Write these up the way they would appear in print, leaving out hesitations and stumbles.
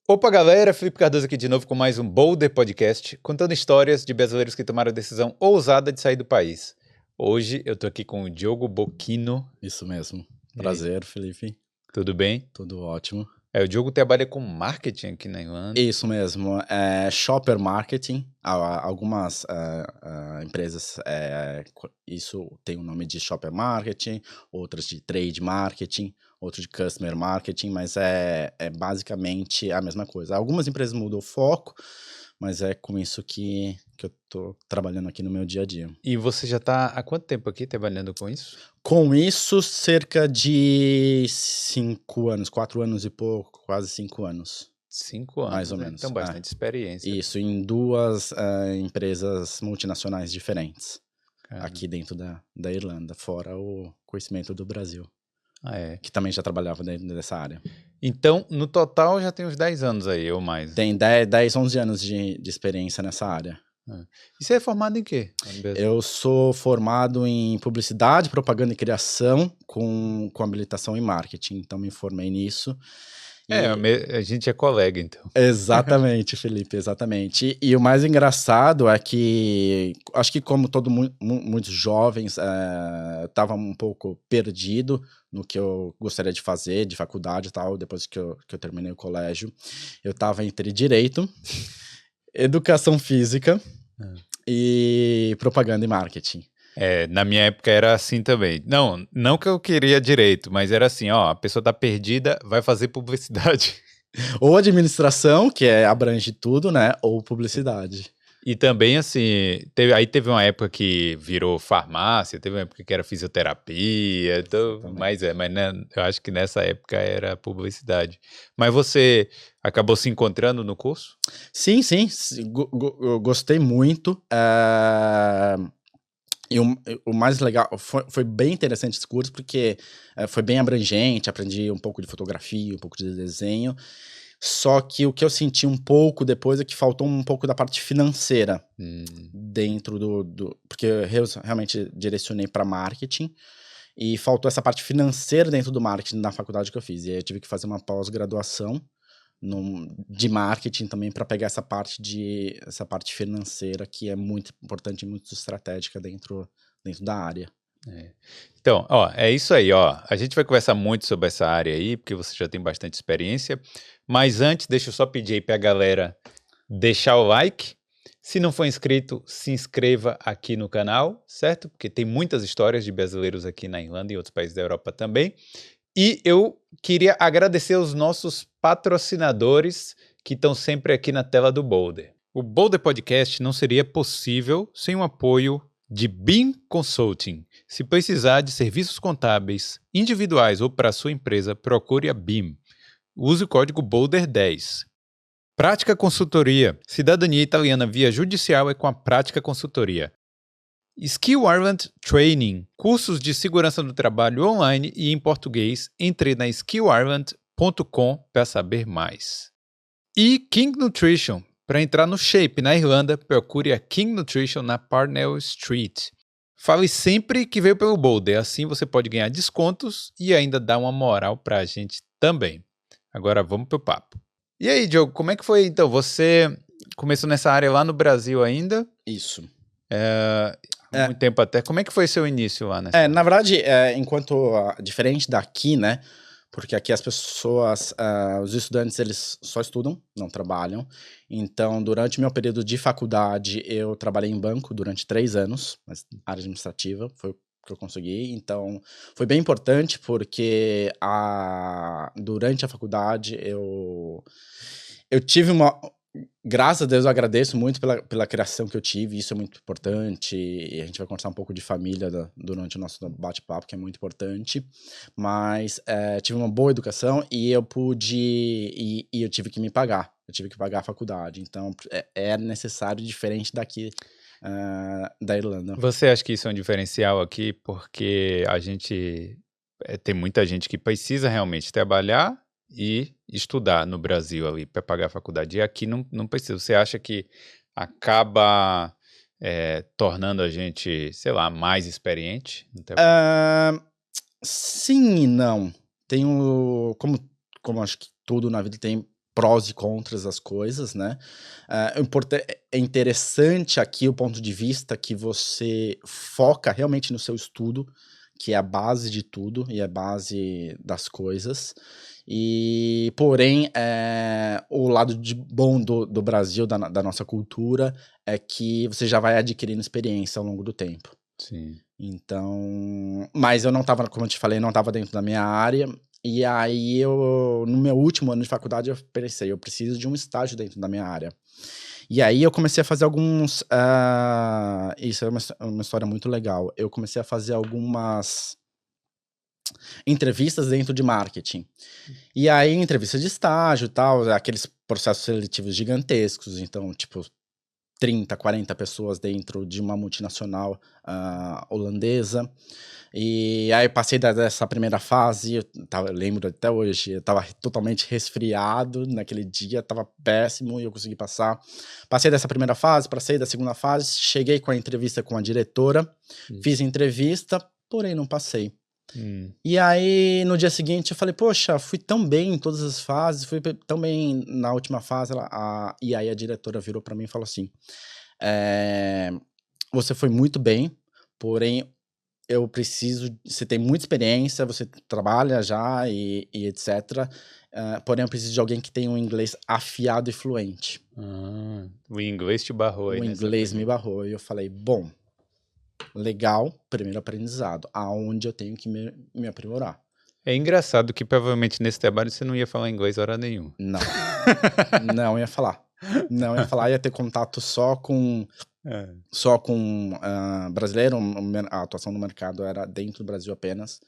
Opa, galera, Felipe Cardoso aqui de novo com mais um Boulder Podcast, contando histórias de brasileiros que tomaram a decisão ousada de sair do país. Hoje eu tô aqui com o Diogo Bocchino. Isso mesmo. Prazer, Felipe. Tudo bem? Tudo ótimo. O Diogo trabalha com marketing aqui na Irlanda. Isso mesmo. Shopper marketing. Algumas empresas, isso tem o nome de shopper marketing, outras de trade marketing, outras de customer marketing, mas é basicamente a mesma coisa. Algumas empresas mudam o foco, mas é com isso que eu tô trabalhando aqui no meu dia a dia. E você já tá há quanto tempo aqui trabalhando com isso? Com isso, cerca de 5 anos, 4 anos e pouco, quase 5 anos. 5 anos, Mais ou menos. Então bastante experiência. Isso, em duas empresas multinacionais diferentes, Caramba. aqui dentro da Irlanda, fora o conhecimento do Brasil, Que também já trabalhava dentro dessa área. Então, no total já tem uns 10 anos aí, ou mais? Tem 10, 11 anos de experiência nessa área. E você é formado em quê? Eu sou formado em publicidade, propaganda e criação, com habilitação em marketing, então me formei nisso. A gente é colega, então. Exatamente, Felipe, exatamente. E o mais engraçado é que, acho que como muitos jovens, eu estava um pouco perdido no que eu gostaria de fazer, de faculdade e tal, depois que eu terminei o colégio. Eu estava entre direito, educação física e propaganda e marketing. Na minha época era assim também. Não que eu queria direito, mas era assim, ó, a pessoa tá perdida, vai fazer publicidade. Ou administração, que abrange tudo, né? Ou publicidade. E também, assim, teve uma época que virou farmácia, teve uma época que era fisioterapia, então, mas eu acho que nessa época era publicidade. Mas você acabou se encontrando no curso? Sim, eu gostei muito. E o mais legal, foi bem interessante esse curso, porque foi bem abrangente, aprendi um pouco de fotografia, um pouco de desenho, só que o que eu senti um pouco depois é que faltou um pouco da parte financeira dentro porque eu realmente direcionei para marketing, e faltou essa parte financeira dentro do marketing na faculdade que eu fiz, e aí eu tive que fazer uma pós-graduação de marketing também para pegar essa parte financeira que é muito importante e muito estratégica dentro da área. Então, é isso aí, a gente vai conversar muito sobre essa área aí, porque você já tem bastante experiência, mas antes deixa eu só pedir aí pra galera deixar o like. Se não for inscrito, se inscreva aqui no canal, certo? Porque tem muitas histórias de brasileiros aqui na Irlanda e outros países da Europa também. E eu queria agradecer aos nossos patrocinadores que estão sempre aqui na tela do Boulder. O Boulder Podcast não seria possível sem o apoio de BIM Consulting. Se precisar de serviços contábeis individuais ou para a sua empresa, procure a BIM. Use o código Boulder10. Prática Consultoria. Cidadania italiana via judicial é com a Prática Consultoria. Skill Ireland Training, cursos de segurança do trabalho online e em português. Entre na skillireland.com para saber mais. E King Nutrition, para entrar no shape na Irlanda, procure a King Nutrition na Parnell Street. Fale sempre que veio pelo Boulder, assim você pode ganhar descontos e ainda dar uma moral para a gente também. Agora vamos pro papo. E aí, Diogo, como é que foi então? Você começou nessa área lá no Brasil ainda? Isso. Muito tempo até. Como é que foi seu início lá nessa área? Na verdade, diferente daqui, né? Porque aqui as pessoas, os estudantes, eles só estudam, não trabalham. Então, durante meu período de faculdade, eu trabalhei em banco durante 3 anos, mas área administrativa, foi o que eu consegui. Então, foi bem importante porque durante a faculdade eu tive graças a Deus, eu agradeço muito pela criação que eu tive, isso é muito importante, e a gente vai conversar um pouco de família durante o nosso bate-papo, que é muito importante, mas tive uma boa educação e eu eu tive que me pagar, eu tive que pagar a faculdade, então é necessário, diferente daqui da Irlanda. Você acha que isso é um diferencial aqui, porque a gente tem muita gente que precisa realmente trabalhar e estudar no Brasil ali para pagar a faculdade. E aqui não precisa. Você acha que acaba tornando a gente, sei lá, mais experiente? Sim e não. Como acho que tudo na vida tem prós e contras das coisas, né? É interessante aqui o ponto de vista que você foca realmente no seu estudo, que é a base de tudo e a base das coisas. E, porém, o lado bom do Brasil, da nossa cultura, é que você já vai adquirindo experiência ao longo do tempo. Sim. Então, mas eu não estava, como eu te falei, não estava dentro da minha área. E aí, no meu último ano de faculdade, eu pensei, eu preciso de um estágio dentro da minha área. E aí, eu comecei a fazer alguns... isso é uma história muito legal. Eu comecei a fazer algumas entrevistas dentro de marketing. E aí, entrevista de estágio e tal, aqueles processos seletivos gigantescos. Então, tipo, 30, 40 pessoas dentro de uma multinacional holandesa. E aí passei dessa primeira fase, eu lembro até hoje, eu tava totalmente resfriado naquele dia, tava péssimo e eu consegui passar. Passei dessa primeira fase, passei da segunda fase, cheguei com a entrevista com a diretora, fiz a entrevista, porém não passei. E aí, no dia seguinte, eu falei, poxa, fui tão bem em todas as fases, fui tão bem na última fase. E aí a diretora virou pra mim e falou assim, você foi muito bem, porém, eu preciso... Você tem muita experiência, você trabalha já e etc. Porém, eu preciso de alguém que tenha um inglês afiado e fluente. O inglês te barrou aí, O inglês me barrou. E eu falei, bom... Legal, primeiro aprendizado, aonde eu tenho que me aprimorar. É engraçado que provavelmente nesse trabalho você não ia falar inglês hora nenhuma. Não, não ia falar. Não ia falar, ia ter contato só com brasileiro, a atuação no mercado era dentro do Brasil apenas.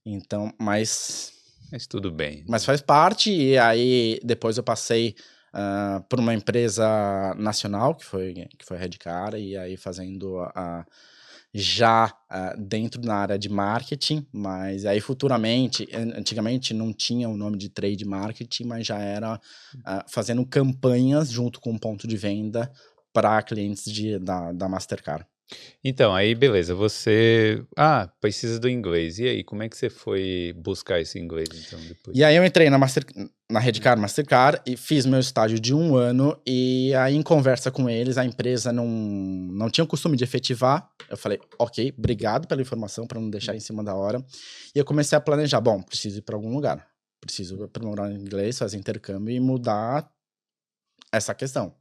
Então, mas tudo bem. Mas faz parte, e aí depois eu passei por uma empresa nacional, que foi a Redcar, e aí fazendo já dentro da área de marketing, mas aí futuramente, antigamente não tinha o nome de trade marketing, mas já era fazendo campanhas junto com o ponto de venda para clientes da Mastercard. Então, aí beleza, você... precisa do inglês. E aí, como é que você foi buscar esse inglês, então, depois? E aí eu entrei na Redcar Mastercard e fiz meu estágio de 1 ano, e aí em conversa com eles, a empresa não tinha o costume de efetivar. Eu falei, ok, obrigado pela informação, para não deixar em cima da hora. E eu comecei a planejar, bom, preciso ir para algum lugar. Preciso aprimorar o inglês, fazer intercâmbio e mudar essa questão.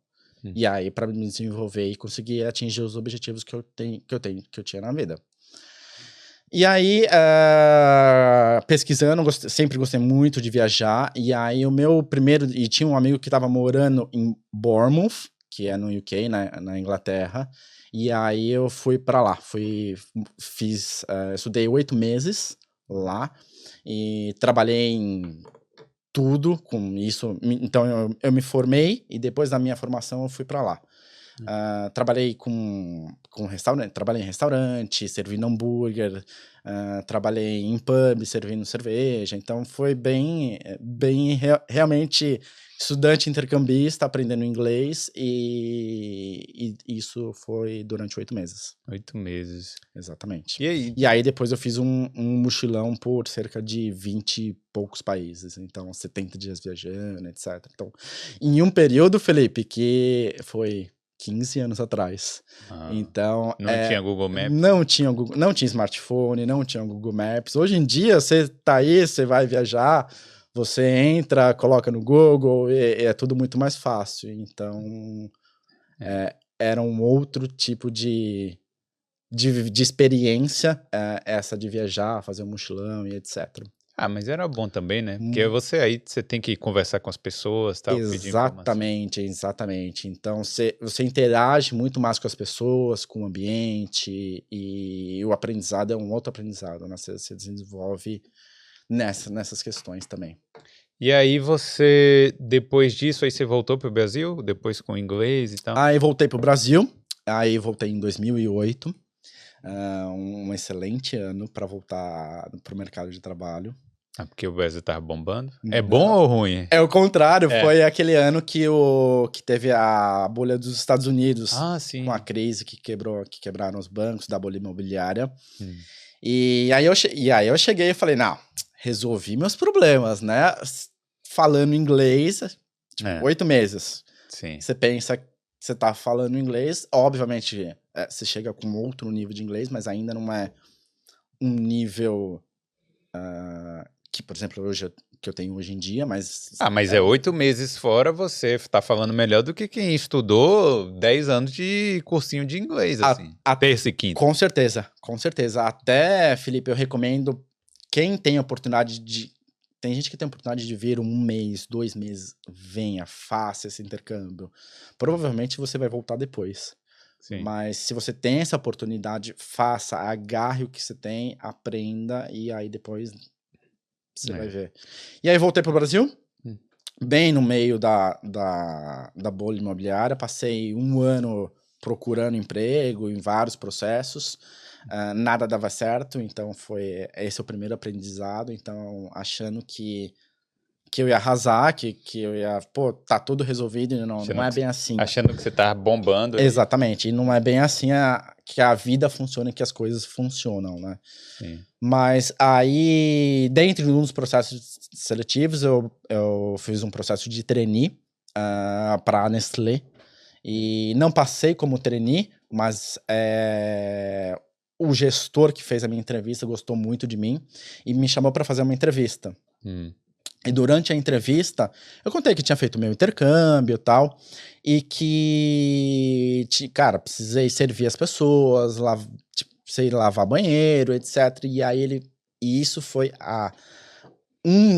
E aí, para me desenvolver e conseguir atingir os objetivos que eu tinha na vida. E aí, pesquisando, sempre gostei muito de viajar. E aí, o meu primeiro... E tinha um amigo que estava morando em Bournemouth, que é no UK, na Inglaterra. E aí, eu fui para lá. Estudei 8 meses lá. E trabalhei em... tudo com isso. Então, eu me formei e depois da minha formação eu fui para lá. Trabalhei trabalhei em restaurante, servindo hambúrguer, trabalhei em pub, servindo cerveja. Então, foi realmente estudante intercambista, aprendendo inglês, e isso foi durante 8 meses. 8 meses. Exatamente. E aí? E aí depois eu fiz um mochilão por cerca de 20 e poucos países. Então, 70 dias viajando, etc. Então, em um período, Felipe, que foi 15 anos atrás. Então, não tinha Google Maps? Não tinha smartphone, não tinha Google Maps. Hoje em dia, você tá aí, você vai viajar, você entra, coloca no Google, e é tudo muito mais fácil. Então, era um outro tipo de experiência, essa de viajar, fazer um mochilão e etc. Mas era bom também, né? Porque você tem que conversar com as pessoas, tal, pedir informação. Exatamente. Então, você interage muito mais com as pessoas, com o ambiente, e o aprendizado é um outro aprendizado, né? Você desenvolve nessas questões também. E aí depois disso, aí você voltou para o Brasil? Depois com inglês e tal? Aí voltei para o Brasil, aí voltei em 2008. Um excelente ano para voltar para o mercado de trabalho. Porque o Brasil tava bombando? É bom ou ruim? É o contrário, foi aquele ano que teve a bolha dos Estados Unidos, com a crise que quebraram os bancos da bolha imobiliária. E aí eu cheguei e falei, não, resolvi meus problemas, né? falando inglês, tipo, É, 8 meses. sim. Você pensa que você tá falando inglês, obviamente você chega com outro nível de inglês, mas ainda não é um nível que, por exemplo, que eu tenho hoje em dia, mas Ah, mas é 8 meses fora, você tá falando melhor do que quem estudou 10 anos de cursinho de inglês, a- assim. a- Terça e quinta. com certeza, com certeza. Até, Felipe, eu recomendo quem tem a oportunidade de. Tem gente que tem a oportunidade de vir 1 mês, 2 meses, venha, faça esse intercâmbio. Provavelmente você vai voltar depois. Sim. Mas se você tem essa oportunidade, faça, agarre o que você tem, aprenda e aí depois você vai ver. E aí voltei pro Brasil, bem no meio da bolha imobiliária, passei 1 ano procurando emprego em vários processos, nada dava certo, então esse é o primeiro aprendizado, então achando que eu ia arrasar, que eu ia, pô, tá tudo resolvido, e não é bem assim. Achando que você tá bombando. Exatamente, e não é bem assim que a vida funciona e que as coisas funcionam, né? Sim. Mas aí, dentro de um dos processos seletivos, eu fiz um processo de trainee para a Nestlé. E não passei como trainee, mas o gestor que fez a minha entrevista gostou muito de mim e me chamou para fazer uma entrevista. E durante a entrevista, eu contei que tinha feito meu intercâmbio e tal, e que, cara, precisei servir as pessoas, sei lavar banheiro, etc. E isso foi um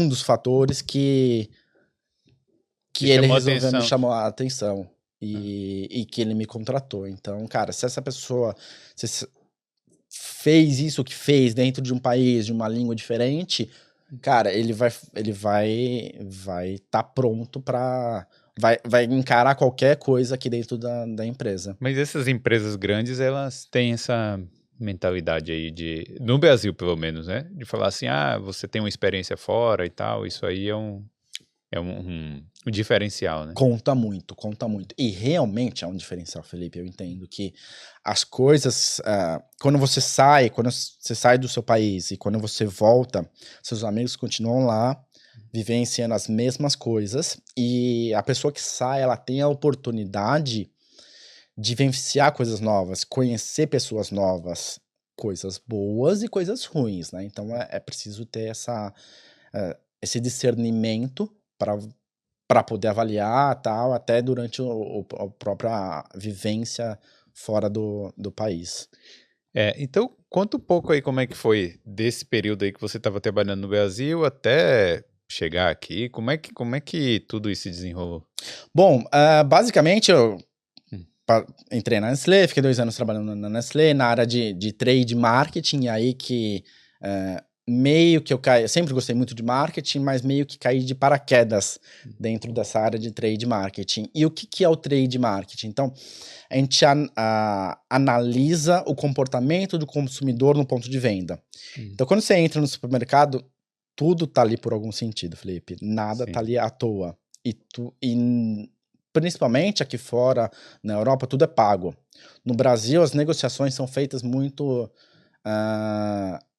dos fatores que ele resolveu me chamar a atenção e que ele me contratou. Então, cara, se essa pessoa fez isso que fez dentro de um país, de uma língua diferente, cara, ele vai tá pronto para vai encarar qualquer coisa aqui dentro da empresa. Mas essas empresas grandes, elas têm essa mentalidade aí no Brasil pelo menos, né? De falar assim, você tem uma experiência fora e tal, isso aí é um diferencial, né? Conta muito, conta muito. E realmente é um diferencial, Felipe. Eu entendo que as coisas, quando você sai do seu país e quando você volta, seus amigos continuam lá, vivenciando as mesmas coisas, e a pessoa que sai, ela tem a oportunidade de vivenciar coisas novas, conhecer pessoas novas, coisas boas e coisas ruins, né? Então é preciso ter esse discernimento para poder avaliar tal, até durante a própria vivência fora do país. Então, conta um pouco aí como é que foi desse período aí que você estava trabalhando no Brasil até chegar aqui, como é que tudo isso se desenrolou? Bom, basicamente eu entrei na Nestlé, fiquei 2 anos trabalhando na Nestlé, na área de trade marketing, aí que meio que eu caí, eu sempre gostei muito de marketing, mas meio que caí de paraquedas dentro dessa área de trade marketing. E o que é o trade marketing? Então, a gente analisa o comportamento do consumidor no ponto de venda. Então, quando você entra no supermercado, tudo tá ali por algum sentido, Felipe. Nada tá ali à toa. E principalmente aqui fora, na Europa, tudo é pago. No Brasil, as negociações são feitas muito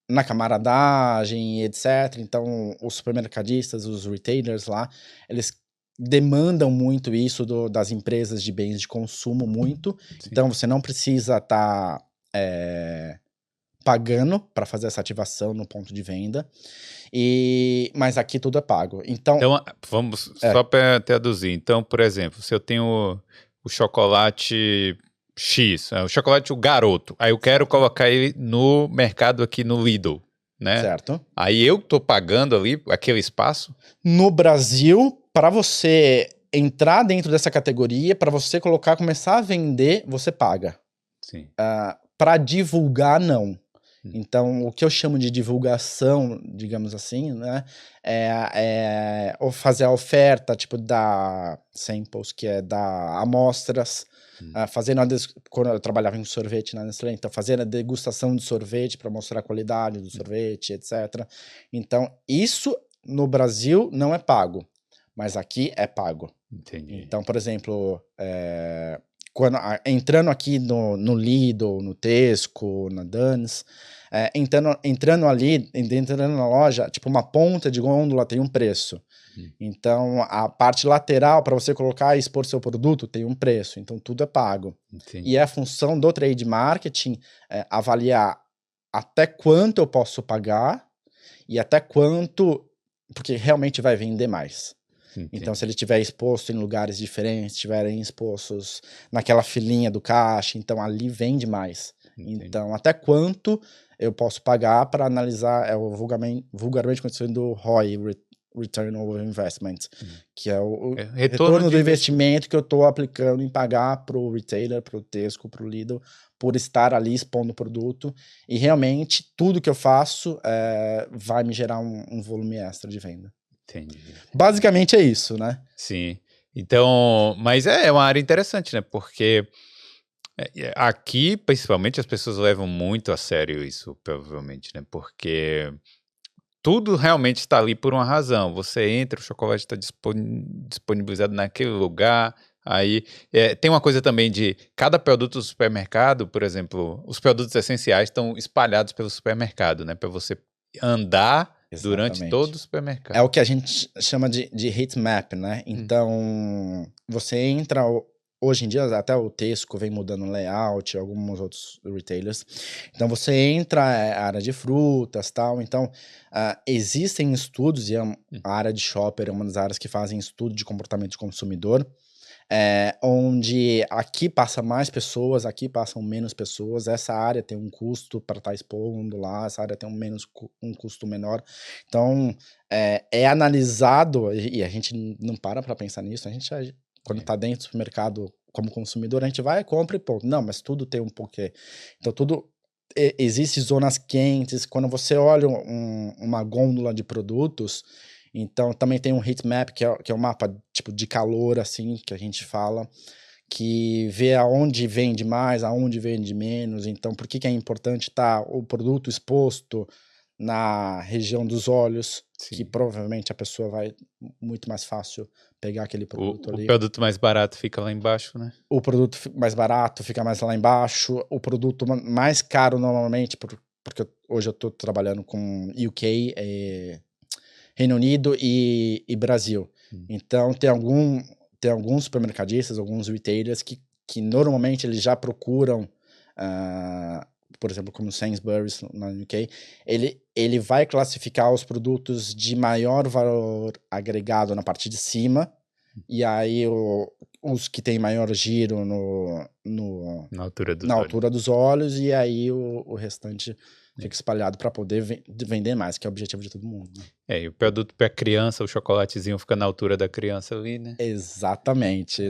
na camaradagem, etc. Então, os supermercadistas, os retailers lá, eles demandam muito isso das empresas de bens de consumo muito. Sim. Então, você não precisa estar pagando para fazer essa ativação no ponto de venda. Mas aqui tudo é pago. Então vamos só para traduzir. Então, por exemplo, se eu tenho o chocolate X, o chocolate o Garoto, aí eu quero colocar ele no mercado aqui no Lidl, né? Certo. Aí eu tô pagando ali aquele espaço? No Brasil, para você entrar dentro dessa categoria, para você começar a vender, você paga. Sim. Para divulgar, não. Então, o que eu chamo de divulgação, digamos assim, né, é fazer a oferta, tipo, dar samples, que é dar amostras, quando eu trabalhava em sorvete na Nestlé, então fazer a degustação de sorvete para mostrar a qualidade do sorvete, etc. Então, isso no Brasil não é pago, mas aqui é pago. Entendi. Então, por exemplo, entrando aqui no Lidl, no Tesco, na Dan's, entrando ali, entrando na loja, tipo, uma ponta de gôndola tem um preço. Então, a parte lateral, para você colocar e expor seu produto, tem um preço. Então, tudo é pago. Entendi. E a função do trade marketing é avaliar até quanto eu posso pagar e até quanto... Porque realmente vai vender mais. Entendi. Então, se ele estiver exposto em lugares diferentes, estiverem expostos naquela filinha do caixa, então ali vende mais. Entendi. Então, até quanto eu posso pagar para analisar, o vulgarmente conhecido ROI, Return on Investment, que é o retorno do investimento que eu estou aplicando em pagar para o retailer, para o Tesco, para o Lidl, por estar ali expondo o produto. E realmente, tudo que eu faço vai me gerar um volume extra de venda. Entendi. Basicamente é isso, né? Sim. Então, mas é uma área interessante, né? Porque aqui, principalmente, as pessoas levam muito a sério isso, provavelmente, né? Porque tudo realmente está ali por uma razão. Você entra, o chocolate está disponibilizado naquele lugar. Aí tem uma coisa também de cada produto do supermercado, por exemplo, os produtos essenciais estão espalhados pelo supermercado, né? Para você andar durante todo o supermercado. É o que a gente chama de heat map, né? Então, você entra... Hoje em dia, até o Tesco vem mudando o layout, alguns outros retailers. Então, você entra a área de frutas e tal. Então, existem estudos, e a área de shopper é uma das áreas que fazem estudo de comportamento de consumidor, onde aqui passa mais pessoas, aqui passam menos pessoas. Essa área tem um custo para estar expondo lá, essa área tem um custo menor. Então, é analisado, e a gente não para pensar nisso, a gente... Quando tá dentro do supermercado, como consumidor, a gente vai, compra e ponto. Não, mas tudo tem um porquê. Então, existe zonas quentes. Quando você olha uma gôndola de produtos, então também tem um heat map, que é um mapa tipo de calor, assim, que a gente fala, que vê aonde vende mais, aonde vende menos. Então, por que é importante estar o produto exposto na região dos olhos, Sim. Que provavelmente a pessoa vai muito mais fácil pegar aquele produto ali. O produto mais barato fica lá embaixo, né? O produto mais barato fica mais lá embaixo. O produto mais caro normalmente, porque hoje eu estou trabalhando com UK, Reino Unido e Brasil. Então tem alguns supermercadistas, alguns retailers que normalmente eles já procuram... por exemplo, como Sainsbury's na UK, ele vai classificar os produtos de maior valor agregado na parte de cima, e aí os que tem maior giro na altura dos olhos, e aí o restante fica espalhado para poder vender mais, que é o objetivo de todo mundo. Né? E o produto para criança, o chocolatezinho fica na altura da criança ali, né? Exatamente.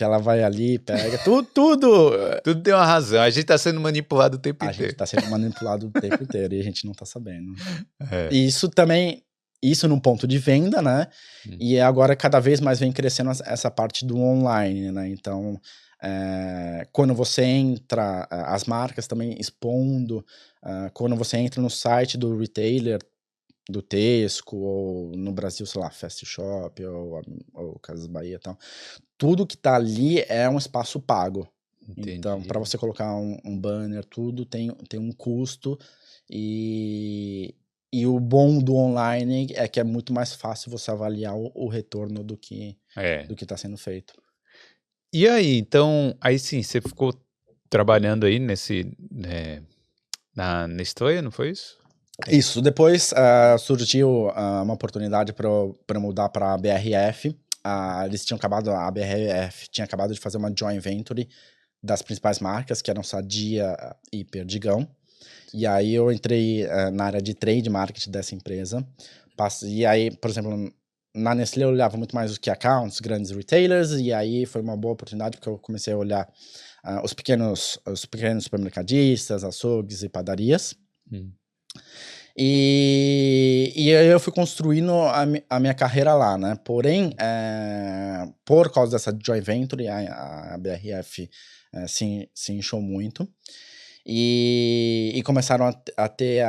Ela vai ali, pega tudo. Tudo tem uma razão. A gente tá sendo manipulado o tempo inteiro. A gente tá sendo manipulado o tempo inteiro e a gente não tá sabendo. E isso também, num ponto de venda, né? E agora cada vez mais vem crescendo essa parte do online, né? Então, quando você entra, as marcas também expondo, quando você entra no site do retailer, do Tesco, ou no Brasil, sei lá, Fast Shop, ou Casas Bahia e tal, tudo que tá ali é um espaço pago. Entendi. Então, para você colocar um banner, tudo tem um custo, e o bom do online é que é muito mais fácil você avaliar o retorno do que está sendo feito. E aí, então, sim, você ficou trabalhando aí na Nestlé, não foi isso? Isso, depois surgiu uma oportunidade para mudar para a BRF. A BRF tinha acabado de fazer uma joint venture das principais marcas, que eram Sadia e Perdigão. E aí eu entrei na área de trade marketing dessa empresa. E aí, por exemplo, na Nestlé eu olhava muito mais os key accounts, grandes retailers, e aí foi uma boa oportunidade porque eu comecei a olhar os pequenos supermercadistas, açougues e padarias. E aí eu fui construindo a minha carreira lá, né? Porém, por causa dessa joint venture, a BRF se inchou muito. E começaram a ter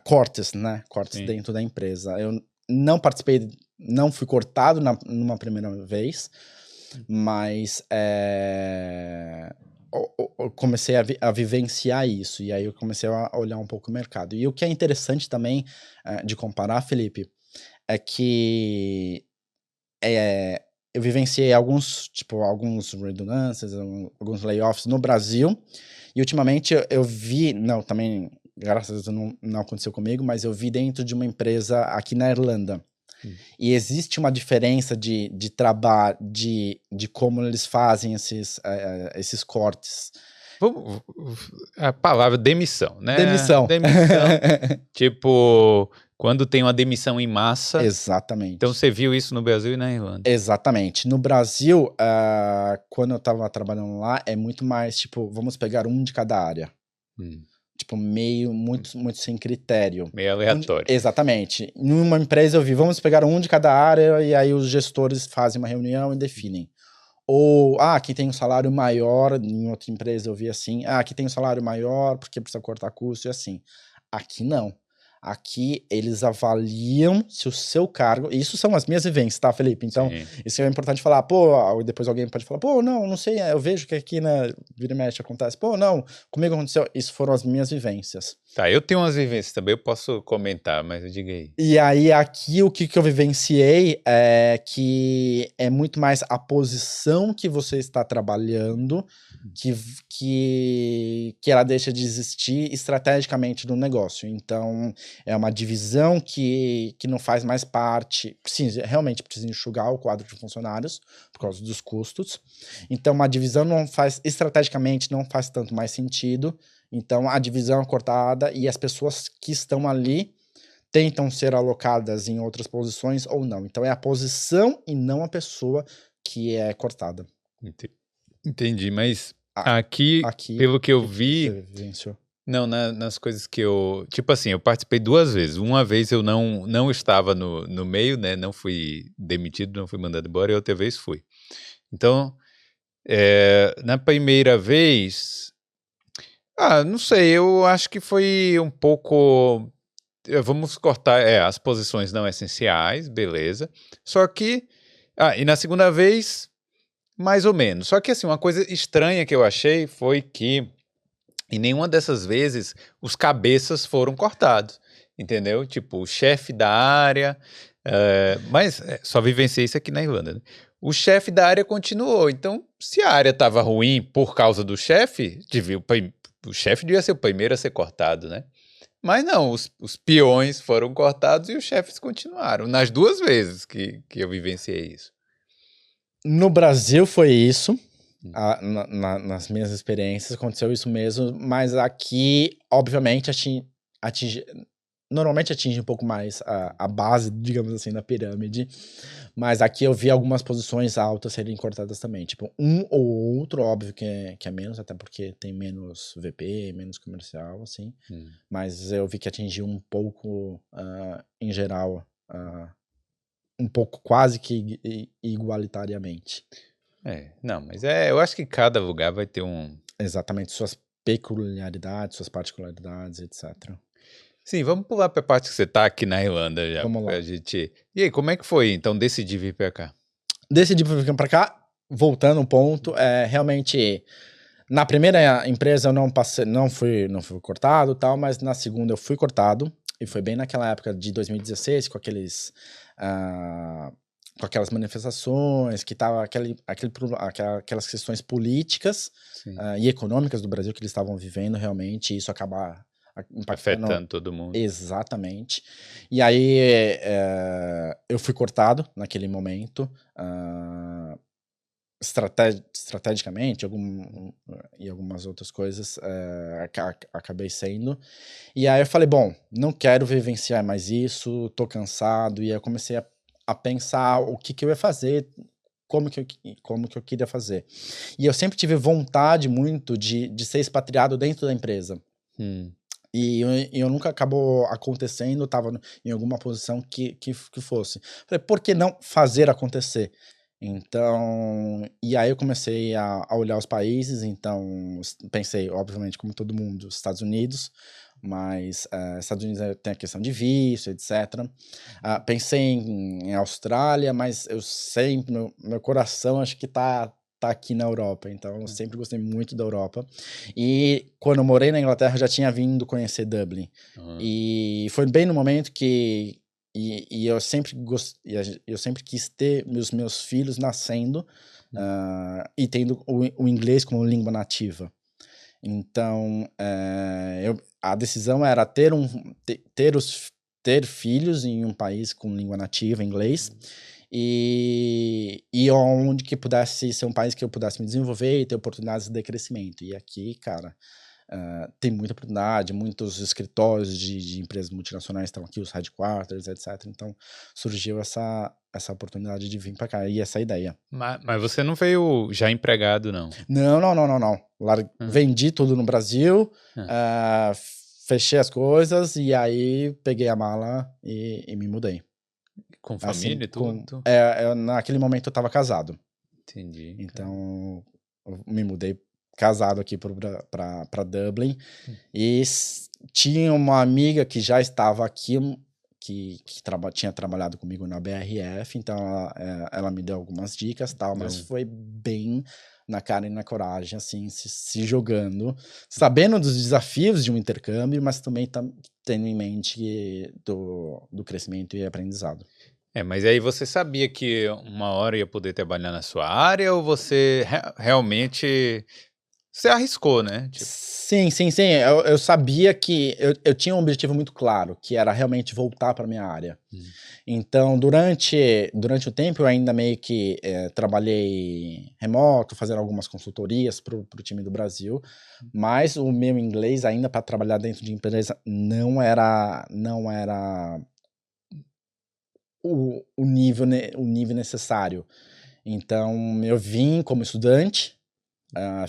cortes, né? Cortes dentro da empresa. Eu não participei, não fui cortado numa primeira vez, mas eu comecei a vivenciar isso, e aí eu comecei a olhar um pouco o mercado. E o que é interessante também de comparar, Felipe, é que eu vivenciei alguns redundâncias, alguns layoffs no Brasil, e ultimamente eu vi, não, também, graças a Deus não aconteceu comigo, mas eu vi dentro de uma empresa aqui na Irlanda. E existe uma diferença de trabalho, de como eles fazem esses cortes. A palavra demissão, né? Demissão. Tipo, quando tem uma demissão em massa. Exatamente. Então você viu isso no Brasil e na Irlanda. Exatamente. No Brasil, quando eu tava trabalhando lá, é muito mais, tipo, vamos pegar um de cada área. Tipo, muito sem critério. Meio aleatório. Exatamente. Numa empresa eu vi, vamos pegar um de cada área, e aí os gestores fazem uma reunião e definem. Ou, aqui tem um salário maior, em outra empresa eu vi assim, aqui tem um salário maior porque precisa cortar custo e assim. Aqui não. Aqui eles avaliam se o seu cargo, e isso são as minhas vivências, tá, Felipe? Então, isso é importante falar, depois alguém pode falar, não sei, eu vejo que aqui na Vira e Mexe acontece, não, comigo aconteceu, isso foram as minhas vivências. Tá, eu tenho umas vivências também, eu posso comentar, mas eu diga aí. E aí aqui o que eu vivenciei é que é muito mais a posição que você está trabalhando que ela deixa de existir estrategicamente do negócio. Então, é uma divisão que não faz mais parte, realmente precisa enxugar o quadro de funcionários por causa dos custos. Então, uma divisão estrategicamente não faz tanto mais sentido. Então, a divisão é cortada e as pessoas que estão ali tentam ser alocadas em outras posições ou não. Então, é a posição e não a pessoa que é cortada. Entendi, mas aqui pelo que eu vi... Você venceu? Não, nas coisas que eu... Tipo assim, eu participei 2 vezes. Uma vez eu não estava no meio, né? Não fui demitido, não fui mandado embora, e outra vez fui. Então, na primeira vez... não sei, eu acho que foi um pouco... Vamos cortar as posições não essenciais, beleza. Só que... e na segunda vez, mais ou menos. Só que assim, uma coisa estranha que eu achei foi que em nenhuma dessas vezes os cabeças foram cortados, entendeu? Tipo, o chefe da área... mas só vivenciei isso aqui na Irlanda, né? O chefe da área continuou. Então, se a área estava ruim por causa do chefe, o chefe devia ser o primeiro a ser cortado, né? Mas não, os peões foram cortados e os chefes continuaram. Nas 2 vezes que eu vivenciei isso. No Brasil foi isso. Nas minhas experiências aconteceu isso mesmo. Mas aqui, obviamente, normalmente atinge um pouco mais a base, digamos assim, da pirâmide. Mas aqui eu vi algumas posições altas serem cortadas também. Tipo, um ou outro, óbvio que é menos, até porque tem menos VP, menos comercial, assim. Mas eu vi que atingiu um pouco, em geral, um pouco quase que igualitariamente. Não, mas eu acho que cada lugar vai ter Exatamente, suas peculiaridades, suas particularidades, etc. Sim, vamos pular para a parte que você tá aqui na Irlanda já. Vamos lá. E aí, como é que foi, então, decidir vir para cá? Decidi vir para cá, voltando um ponto, realmente, na primeira empresa eu não fui cortado e tal, mas na segunda eu fui cortado, e foi bem naquela época de 2016, com aquelas manifestações, que tava aquelas questões políticas e econômicas do Brasil que eles estavam vivendo realmente, e isso acaba afetando todo mundo. Exatamente. E aí eu fui cortado naquele momento, estrategicamente, e algumas outras coisas, acabei sendo. E aí eu falei, bom, não quero vivenciar mais isso, tô cansado, e aí eu comecei a pensar o que eu ia fazer, como que eu queria fazer. E eu sempre tive vontade muito de ser expatriado dentro da empresa. E eu nunca acabou acontecendo, estava em alguma posição que fosse. Falei, por que não fazer acontecer? Então, e aí eu comecei a olhar os países, então pensei, obviamente, como todo mundo, Estados Unidos, mas Estados Unidos tem a questão de visto, etc. Pensei em Austrália, mas eu sempre, meu coração acho que tá aqui na Europa, então eu sempre gostei muito da Europa. E quando eu morei na Inglaterra, eu já tinha vindo conhecer Dublin. E foi bem no momento que e eu sempre eu sempre quis ter meus filhos nascendo e tendo o inglês como língua nativa. Então, a decisão era ter filhos em um país com língua nativa, inglês, e onde que pudesse ser um país que eu pudesse me desenvolver e ter oportunidades de crescimento. E aqui, cara, tem muita oportunidade, muitos escritórios de empresas multinacionais estão aqui, os headquarters, etc. Então, surgiu essa oportunidade de vir para cá e essa ideia. Mas você não veio já empregado, não? Não. Vendi tudo no Brasil, fechei as coisas e aí peguei a mala e me mudei. Com família e tudo? Naquele momento eu estava casado. Entendi. Então, eu me mudei casado aqui para Dublin. E tinha uma amiga que já estava aqui, que tinha trabalhado comigo na BRF, então ela me deu algumas dicas e tal, mas foi bem na cara e na coragem, assim, se jogando, sabendo dos desafios de um intercâmbio, mas também tendo em mente do crescimento e aprendizado. Mas aí você sabia que uma hora ia poder trabalhar na sua área ou você realmente... Você arriscou, né? Tipo... Sim. Eu sabia que eu tinha um objetivo muito claro, que era realmente voltar para minha área. Então, durante o tempo, eu ainda meio que trabalhei remoto, fazendo algumas consultorias para o time do Brasil, mas o meu inglês, ainda para trabalhar dentro de empresa, não era o nível necessário. Então, eu vim como estudante,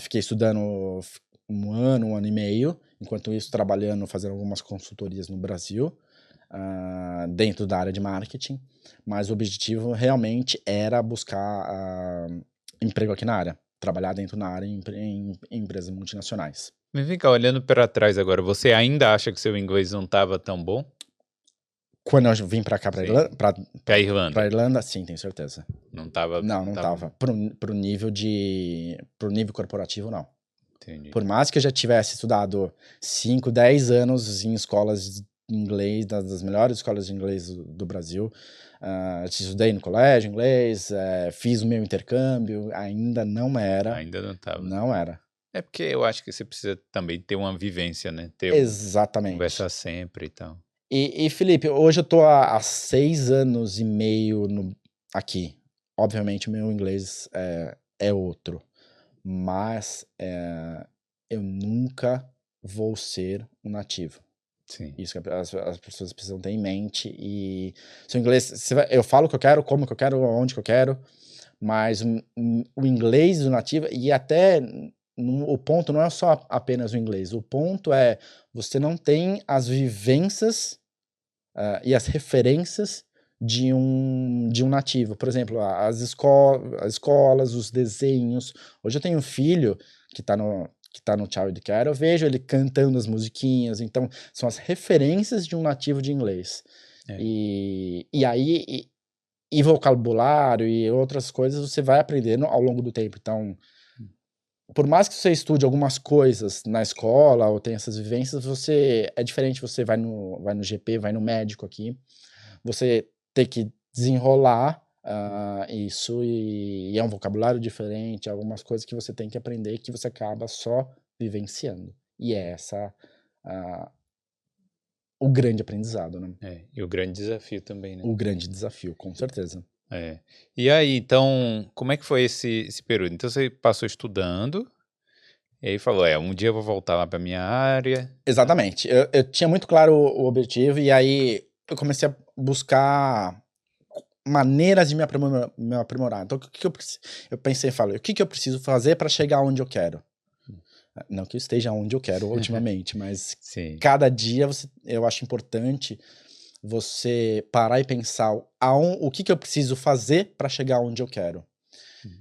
fiquei estudando um ano e meio, enquanto isso trabalhando, fazendo algumas consultorias no Brasil, dentro da área de marketing, mas o objetivo realmente era buscar emprego aqui na área, trabalhar dentro da área em empresas multinacionais. Mas vem cá, olhando para trás agora, você ainda acha que seu inglês não estava tão bom? Quando eu vim para cá, para Irlanda? Irlanda, sim, tenho certeza. Não estava? Não tava. Pro nível corporativo, não. Entendi. Por mais que eu já tivesse estudado 5, 10 anos em escolas de inglês, das melhores escolas de inglês do Brasil, estudei no colégio inglês, fiz o meu intercâmbio, ainda não era. Ainda não estava. Não era. É porque eu acho que você precisa também ter uma vivência, né? Exatamente. Conversar sempre e tal. E Felipe, hoje eu tô há 6 anos e meio aqui. Obviamente o meu inglês é outro, mas eu nunca vou ser um nativo. Sim. Isso que as pessoas precisam ter em mente. E seu inglês, eu falo o que eu quero, como que eu quero, onde que eu quero, mas o inglês do nativo, e até o ponto não é só apenas o inglês, o ponto é você não tem as vivências e as referências de um nativo. Por exemplo, as escolas, os desenhos. Hoje eu tenho um filho que está no Childcare, eu vejo ele cantando as musiquinhas, então são as referências de um nativo de inglês. E aí, e vocabulário e outras coisas você vai aprendendo ao longo do tempo. Então, por mais que você estude algumas coisas na escola ou tenha essas vivências, é diferente, você vai no GP, vai no médico aqui, você tem que desenrolar isso e é um vocabulário diferente, algumas coisas que você tem que aprender que você acaba só vivenciando. E é essa o grande aprendizado, né? E o grande desafio também, né? O grande desafio, com certeza. E aí, então, como é que foi esse período? Então, você passou estudando, e aí falou, um dia eu vou voltar lá para minha área. Exatamente. Eu tinha muito claro o objetivo, e aí eu comecei a buscar maneiras de me aprimorar. Então, eu pensei, falei, o que eu preciso fazer para chegar onde eu quero? Não que eu esteja onde eu quero ultimamente, mas cada dia eu acho importante você parar e pensar o que eu preciso fazer para chegar onde eu quero.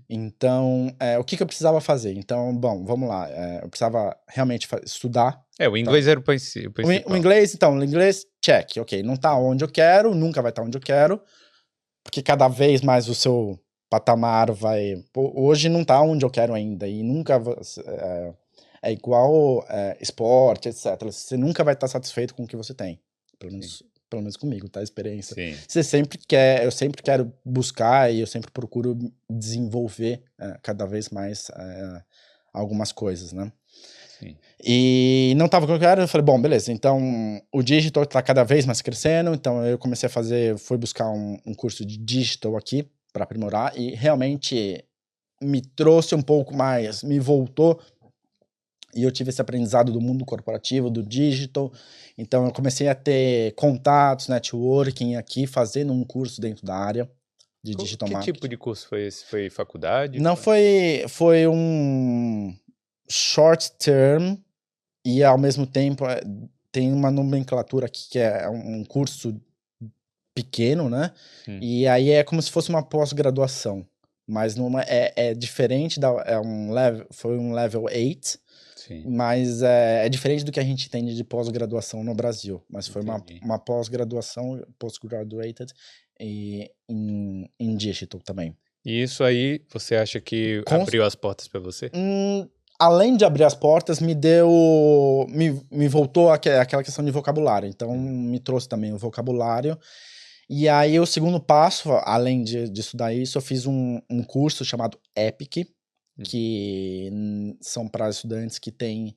Então, o que eu precisava fazer? Então, bom, vamos lá. Eu precisava realmente estudar. O inglês era o O principal. inglês, então, o inglês, check. Ok, não tá onde eu quero, nunca vai estar onde eu quero, porque cada vez mais o seu patamar vai... Hoje não tá onde eu quero ainda, e nunca... É igual esporte, etc. Você nunca vai estar satisfeito com o que você tem. Pelo menos comigo, tá? A experiência. Sim. Eu sempre quero buscar e eu sempre procuro desenvolver cada vez mais algumas coisas, né? Sim. E não tava com o que eu quero, eu falei, bom, beleza, então o digital tá cada vez mais crescendo, então eu comecei a fui buscar um curso de digital aqui para aprimorar e realmente me trouxe um pouco mais, me voltou. E eu tive esse aprendizado do mundo corporativo, do digital. Então, eu comecei a ter contatos, networking aqui, fazendo um curso dentro da área de digital marketing. Que tipo de curso foi esse? Foi faculdade? Não, foi um short term e, ao mesmo tempo, tem uma nomenclatura aqui que é um curso pequeno, né? E aí é como se fosse uma pós-graduação. Mas é diferente, foi um level 8. Sim. Mas é diferente do que a gente entende de pós-graduação no Brasil. Mas foi uma pós-graduação, post-graduated em digital também. E isso aí, você acha que abriu as portas para você? Além de abrir as portas, me voltou aquela questão de vocabulário. Então, me trouxe também o vocabulário. E aí, o segundo passo, além de estudar isso, eu fiz um curso chamado EPIC, que são para estudantes que têm...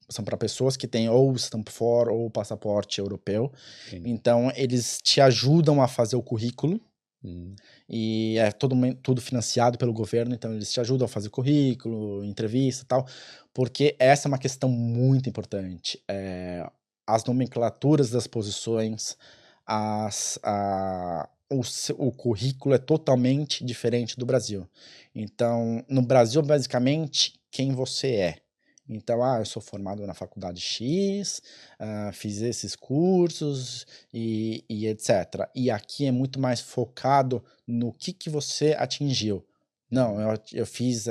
são para pessoas que têm ou Stamp 4 ou passaporte europeu. Sim. Então, eles te ajudam a fazer o currículo. E é tudo financiado pelo governo, então eles te ajudam a fazer currículo, entrevista e tal, porque essa é uma questão muito importante. As nomenclaturas das posições, o currículo é totalmente diferente do Brasil. Então, no Brasil, basicamente, quem você é. Então, eu sou formado na faculdade X, fiz esses cursos e etc. E aqui é muito mais focado no que você atingiu. Não, eu fiz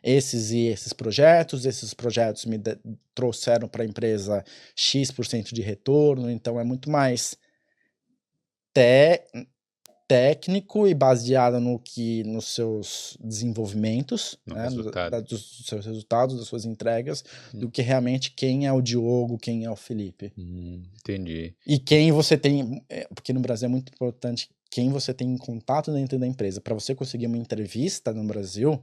esses projetos me trouxeram para a empresa X% de retorno, então é muito mais técnico e baseado nos seus desenvolvimentos, né, dos seus resultados, das suas entregas, do que realmente quem é o Diogo, quem é o Felipe. Entendi. E quem você tem, porque no Brasil é muito importante quem você tem em contato dentro da empresa. Para você conseguir uma entrevista no Brasil,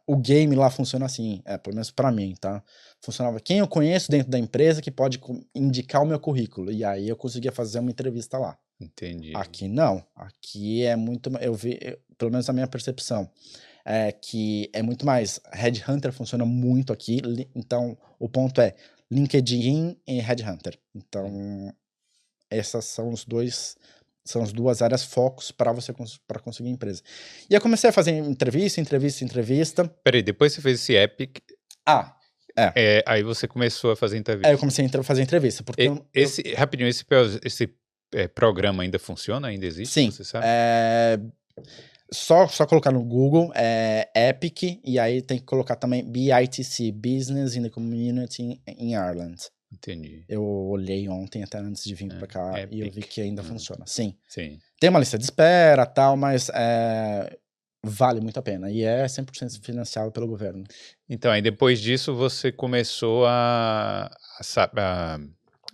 o game lá funciona assim, pelo menos para mim, tá? Funcionava quem eu conheço dentro da empresa que pode indicar o meu currículo. E aí eu conseguia fazer uma entrevista lá. Entendi. Aqui não. Aqui é muito... pelo menos a minha percepção, é que é muito mais... Headhunter funciona muito aqui. Então, o ponto é LinkedIn e Headhunter. Então, essas são as duas áreas focos para conseguir empresa. E eu comecei a fazer entrevista. Peraí, depois você fez esse Epic. Aí você começou a fazer entrevista. Eu comecei a fazer entrevista. Porque rapidinho, esse programa ainda funciona? Ainda existe? Sim. Você sabe? Só colocar no Google, Epic, e aí tem que colocar também BITC, Business in the Community in Ireland. Entendi. Eu olhei ontem, até antes de vir pra cá, Epic. E eu vi que ainda funciona. Sim. Tem uma lista de espera e tal, mas vale muito a pena. E é 100% financiado pelo governo. Então, aí depois disso você começou a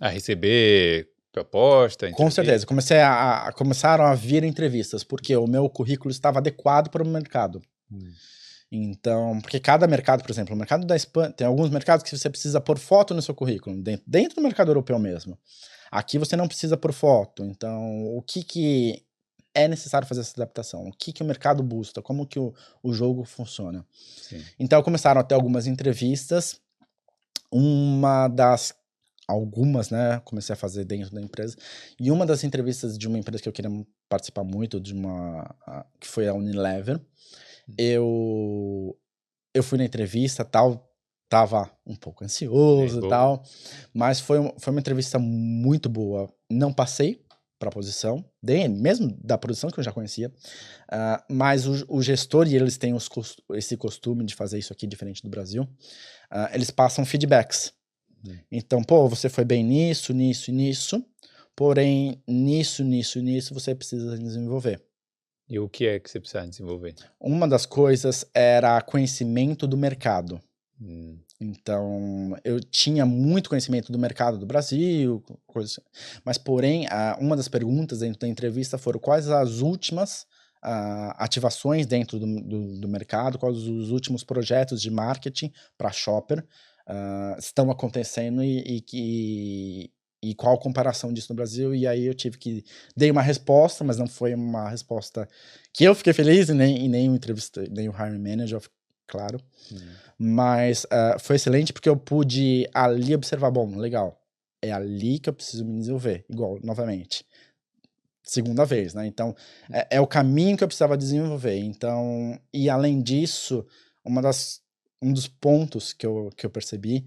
receber proposta, entrevista. Com certeza, começaram a vir entrevistas, porque o meu currículo estava adequado para o mercado. Então, porque cada mercado, por exemplo, o mercado da Espanha, tem alguns mercados que você precisa pôr foto no seu currículo, dentro do mercado europeu mesmo. Aqui você não precisa pôr foto. Então, o que é necessário fazer essa adaptação? O que o mercado busca? Como que o jogo funciona? Sim. Então, começaram a ter algumas entrevistas. Algumas, né, comecei a fazer dentro da empresa, e uma das entrevistas de uma empresa que eu queria participar muito, que foi a Unilever, eu fui na entrevista, tava um pouco ansioso e tal, mas foi uma entrevista muito boa. Não passei, para a posição, mesmo da posição que eu já conhecia, mas o gestor, e eles têm esse costume de fazer isso aqui diferente do Brasil, eles passam feedbacks. Então, pô, você foi bem nisso, nisso e nisso, porém, nisso você precisa desenvolver. E o que é que você precisa desenvolver? Uma das coisas era conhecimento do mercado. Então, eu tinha muito conhecimento do mercado do Brasil, mas, porém, uma das perguntas dentro da entrevista foram quais as últimas ativações dentro do mercado, quais os últimos projetos de marketing para shopper estão acontecendo e qual a comparação disso no Brasil. E aí eu dei uma resposta, mas não foi uma resposta que eu fiquei feliz, e nem o entrevista, nem o hiring manager, claro. Mas foi excelente porque eu pude ali observar, bom, legal, é ali que eu preciso me desenvolver, igual, novamente, segunda vez, né? Então, é o caminho que eu precisava desenvolver. Então, e além disso, um dos pontos que eu percebi,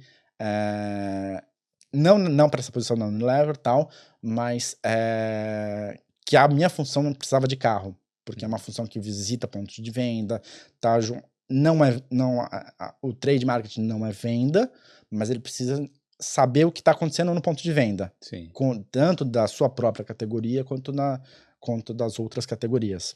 não para essa posição na Unilever e tal, mas que a minha função não precisava de carro, porque é uma função que visita pontos de venda, tá? O trade marketing não é venda, mas ele precisa saber o que está acontecendo no ponto de venda. Sim. Tanto da sua própria categoria quanto das outras categorias.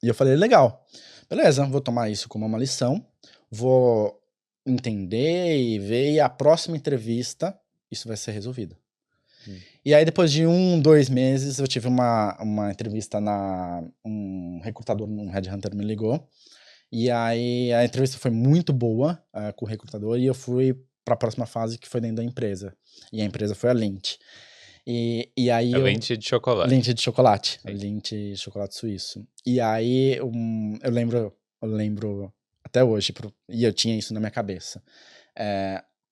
E eu falei, legal, beleza, vou tomar isso como uma lição, vou entender e ver, e a próxima entrevista isso vai ser resolvido. E aí, depois de 2 meses, eu tive uma entrevista um recrutador, um headhunter me ligou. E aí, a entrevista foi muito boa com o recrutador e eu fui para a próxima fase, que foi dentro da empresa. E a empresa foi a Lindt. E aí Lindt de chocolate. Lindt de chocolate. Lindt de chocolate suíço. E aí, eu lembro até hoje, e eu tinha isso na minha cabeça.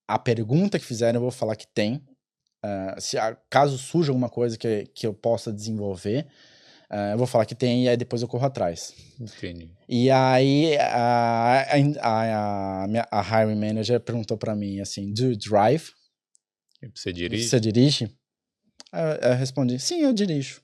A pergunta que fizeram, eu vou falar que tem. Caso surja alguma coisa que eu possa desenvolver, eu vou falar que tem, e aí depois eu corro atrás. Entendi. E aí a hiring manager perguntou pra mim assim, do you drive? Você dirige? Você dirige? Eu respondi, sim, eu dirijo.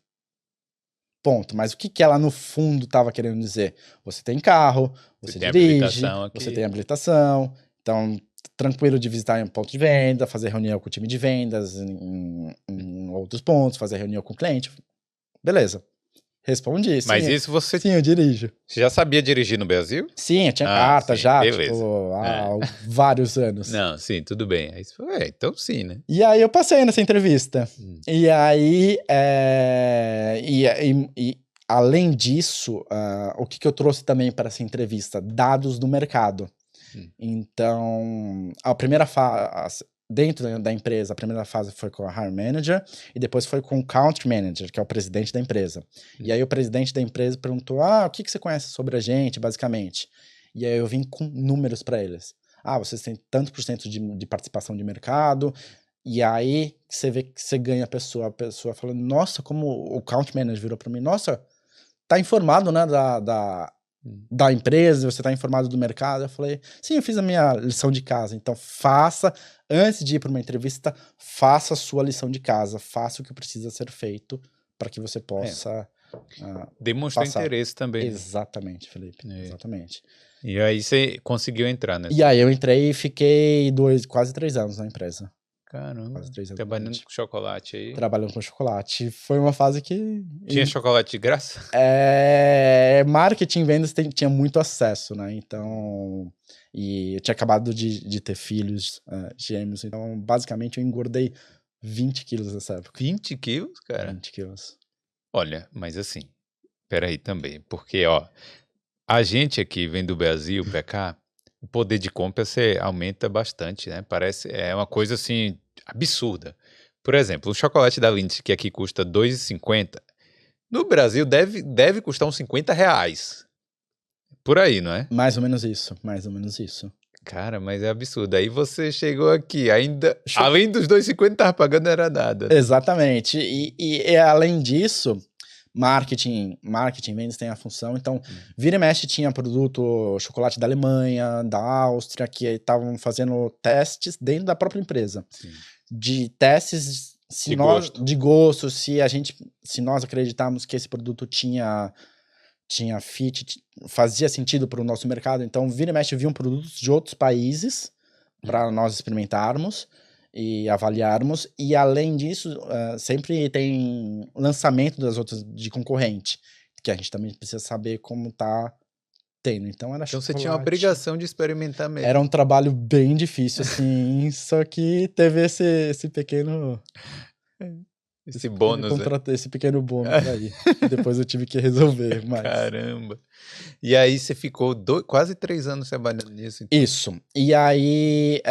Ponto. Mas o que ela no fundo estava querendo dizer? Você tem carro, você dirige, você tem habilitação, então tranquilo de visitar em um ponto de venda, fazer reunião com o time de vendas em outros pontos, fazer reunião com o cliente. Beleza. Respondi. Mas sim, isso você... Sim, eu dirijo. Você já sabia dirigir no Brasil? Sim, eu tinha carta sim, já, beleza. Tipo, há vários anos. Não, sim, tudo bem. Aí, então sim, né? E aí eu passei nessa entrevista. E aí, além disso, o que eu trouxe também para essa entrevista? Dados do mercado. Então, a primeira fase, dentro da empresa, a primeira fase foi com a hiring manager e depois foi com o country manager, que é o presidente da empresa. E aí o presidente da empresa perguntou, o que você conhece sobre a gente, basicamente? E aí eu vim com números para eles. Vocês têm tanto por cento de participação de mercado. E aí você vê que você ganha a pessoa falando, nossa, como o country manager virou para mim, nossa, tá informado, né, da empresa, você tá informado do mercado. Eu falei, sim, eu fiz a minha lição de casa, então antes de ir para uma entrevista, faça a sua lição de casa, faça o que precisa ser feito para que você possa demonstrar interesse também. Exatamente, Felipe, exatamente. E aí você conseguiu entrar, né? E aí eu entrei e fiquei quase 3 anos na empresa. Caramba, trabalhando com chocolate aí. Trabalhando com chocolate. Foi uma fase que... Tinha chocolate de graça? Marketing e vendas tinha muito acesso, né? Então... E eu tinha acabado de ter filhos gêmeos. Então, basicamente, eu engordei 20 quilos nessa época. 20 quilos, cara? 20 quilos. Olha, mas assim, peraí também. Porque, a gente aqui vem do Brasil pra cá, o poder de compra você aumenta bastante, né? É uma coisa assim absurda. Por exemplo, o chocolate da Lindt, que aqui custa R$ 2,50, no Brasil deve custar uns R$50. Por aí, não é? Mais ou menos isso. Cara, mas é absurdo. Aí você chegou aqui, ainda, além dos R$2,50, tava pagando era nada. Exatamente. E além disso... Marketing, vendas tem a função, então vira e mexe tinha produto, chocolate da Alemanha, da Áustria, que estavam fazendo testes dentro da própria empresa. Sim. De testes se De nós, gosto. de gosto, se nós acreditarmos que esse produto tinha fit, fazia sentido para o nosso mercado, então vira e mexe vinham produtos de outros países para nós experimentarmos e avaliarmos, e além disso, sempre tem lançamento das outras de concorrente, que a gente também precisa saber como tá tendo. Então era Então você tinha uma chocolate. obrigação de experimentar mesmo. Era um trabalho bem difícil, assim, só que teve esse pequeno Esse bônus, né? esse pequeno bônus aí, que depois eu tive que resolver, mas... Caramba. E aí você ficou quase 3 anos trabalhando nisso, então. Isso. E aí,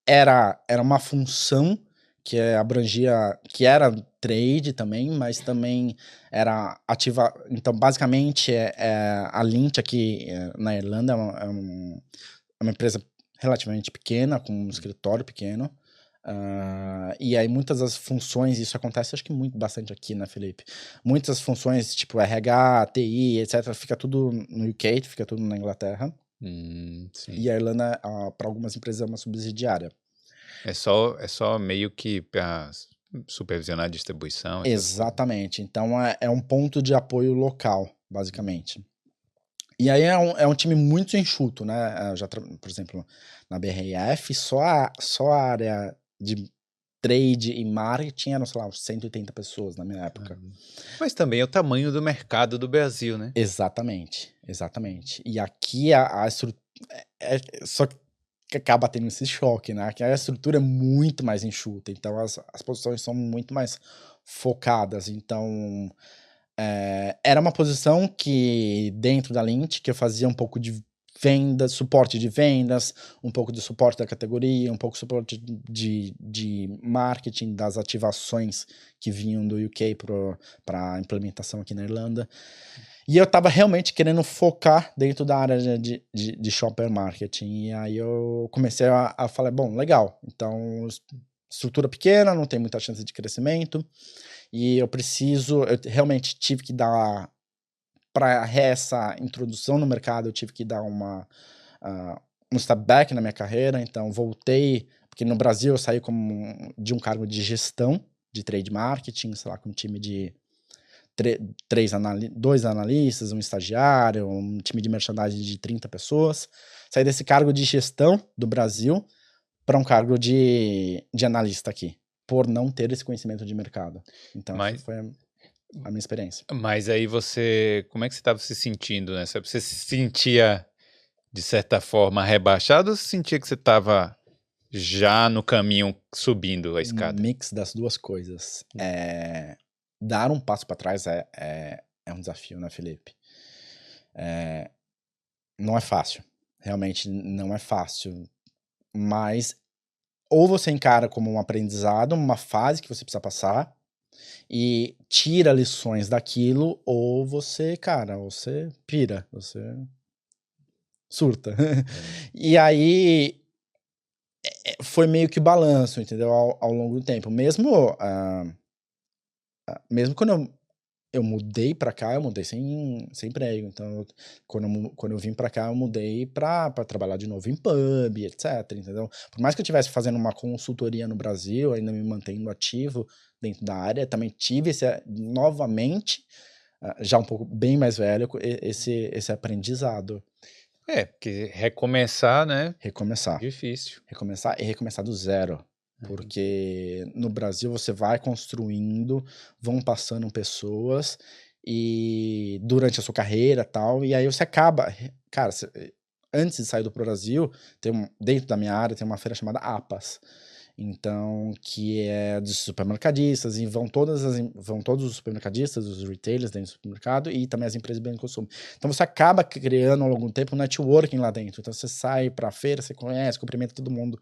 era uma função que abrangia, que era trade também, mas também era ativa. Então, basicamente, a Lindt aqui na Irlanda é uma empresa relativamente pequena, com um escritório pequeno. E aí muitas das funções, isso acontece acho que bastante aqui, né, Felipe? Muitas funções, tipo RH, TI, etc., fica tudo no UK, fica tudo na Inglaterra. Sim. E a Irlanda, para algumas empresas, é uma subsidiária. É só meio que para supervisionar a distribuição. Exatamente. Então é um ponto de apoio local, basicamente. E aí é um time muito enxuto, né? Por exemplo, na BRF, só a área de trade e marketing eram, sei lá, uns 180 pessoas na minha época. Mas também é o tamanho do mercado do Brasil, né? Exatamente, exatamente. E aqui a estrutura. Só que acaba tendo esse choque, né? Que a estrutura é muito mais enxuta, então as posições são muito mais focadas. Então, era uma posição que, dentro da Lindt, que eu fazia um pouco de vendas, suporte de vendas, um pouco de suporte da categoria, um pouco de suporte de marketing, das ativações que vinham do UK para a implementação aqui na Irlanda. E eu tava realmente querendo focar dentro da área de shopper marketing. E aí eu comecei a falar, bom, legal, então estrutura pequena, não tem muita chance de crescimento, e eu realmente tive que dar, para essa introdução no mercado, eu tive que dar um step back na minha carreira, então voltei, porque no Brasil eu saí de um cargo de gestão de trade marketing, sei lá, com um time de 2 analistas, um estagiário, um time de merchandising de 30 pessoas. Saí desse cargo de gestão do Brasil para um cargo de analista aqui, por não ter esse conhecimento de mercado. Então, essa foi a minha experiência. Mas aí como é que você estava se sentindo, né? Você se sentia, de certa forma, rebaixado ou você sentia que você estava já no caminho subindo a escada? Um mix das duas coisas. Dar um passo para trás é um desafio, né, Felipe? Não é fácil. Realmente não é fácil. Mas ou você encara como um aprendizado, uma fase que você precisa passar e tira lições daquilo, ou você, cara, você pira, você surta. E aí foi meio que balanço, entendeu? Ao longo do tempo. Mesmo quando eu mudei pra cá, eu mudei sem emprego. Então, quando eu vim pra cá, eu mudei pra trabalhar de novo em pub, etc, entendeu? Por mais que eu estivesse fazendo uma consultoria no Brasil, ainda me mantendo ativo dentro da área, também tive novamente, já um pouco bem mais velho, esse aprendizado. Porque recomeçar, né? Recomeçar. Difícil. Recomeçar do zero. Porque no Brasil você vai construindo, vão passando pessoas e durante a sua carreira tal, e aí você acaba, cara, antes de sair do Brasil, dentro da minha área tem uma feira chamada APAS, então, que é de supermercadistas, e vão todos os supermercadistas, os retailers dentro do supermercado e também as empresas de bem de consumo. Então você acaba criando ao longo do tempo um networking lá dentro. Então você sai pra feira, você conhece, cumprimenta todo mundo.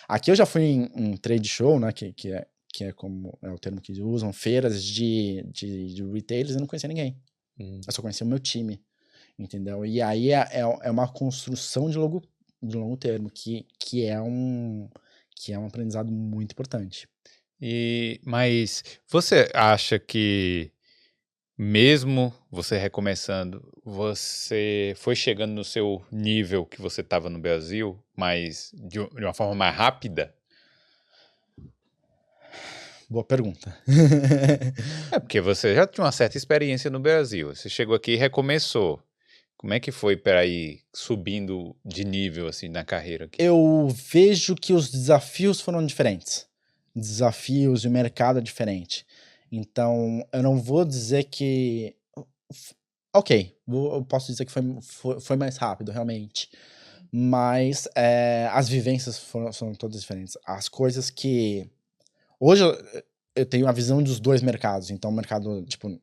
Aqui eu já fui em trade show, né, que é como é o termo que usam, feiras de retailers, e eu não conhecia ninguém. Eu só conhecia o meu time, entendeu? E aí é uma construção de longo termo, que é um aprendizado muito importante. Mas você acha que, mesmo você recomeçando, você foi chegando no seu nível que você estava no Brasil, mas de uma forma mais rápida? Boa pergunta. É porque você já tinha uma certa experiência no Brasil. Você chegou aqui e recomeçou. Como é que foi para ir subindo de nível assim na carreira aqui? Eu vejo que os desafios foram diferentes. Desafios e o mercado é diferente. Então, eu não vou dizer que. Ok, eu posso dizer que foi mais rápido, realmente. Mas as vivências são todas diferentes. As coisas que. Hoje eu tenho a visão dos dois mercados. Então, o mercado, tipo,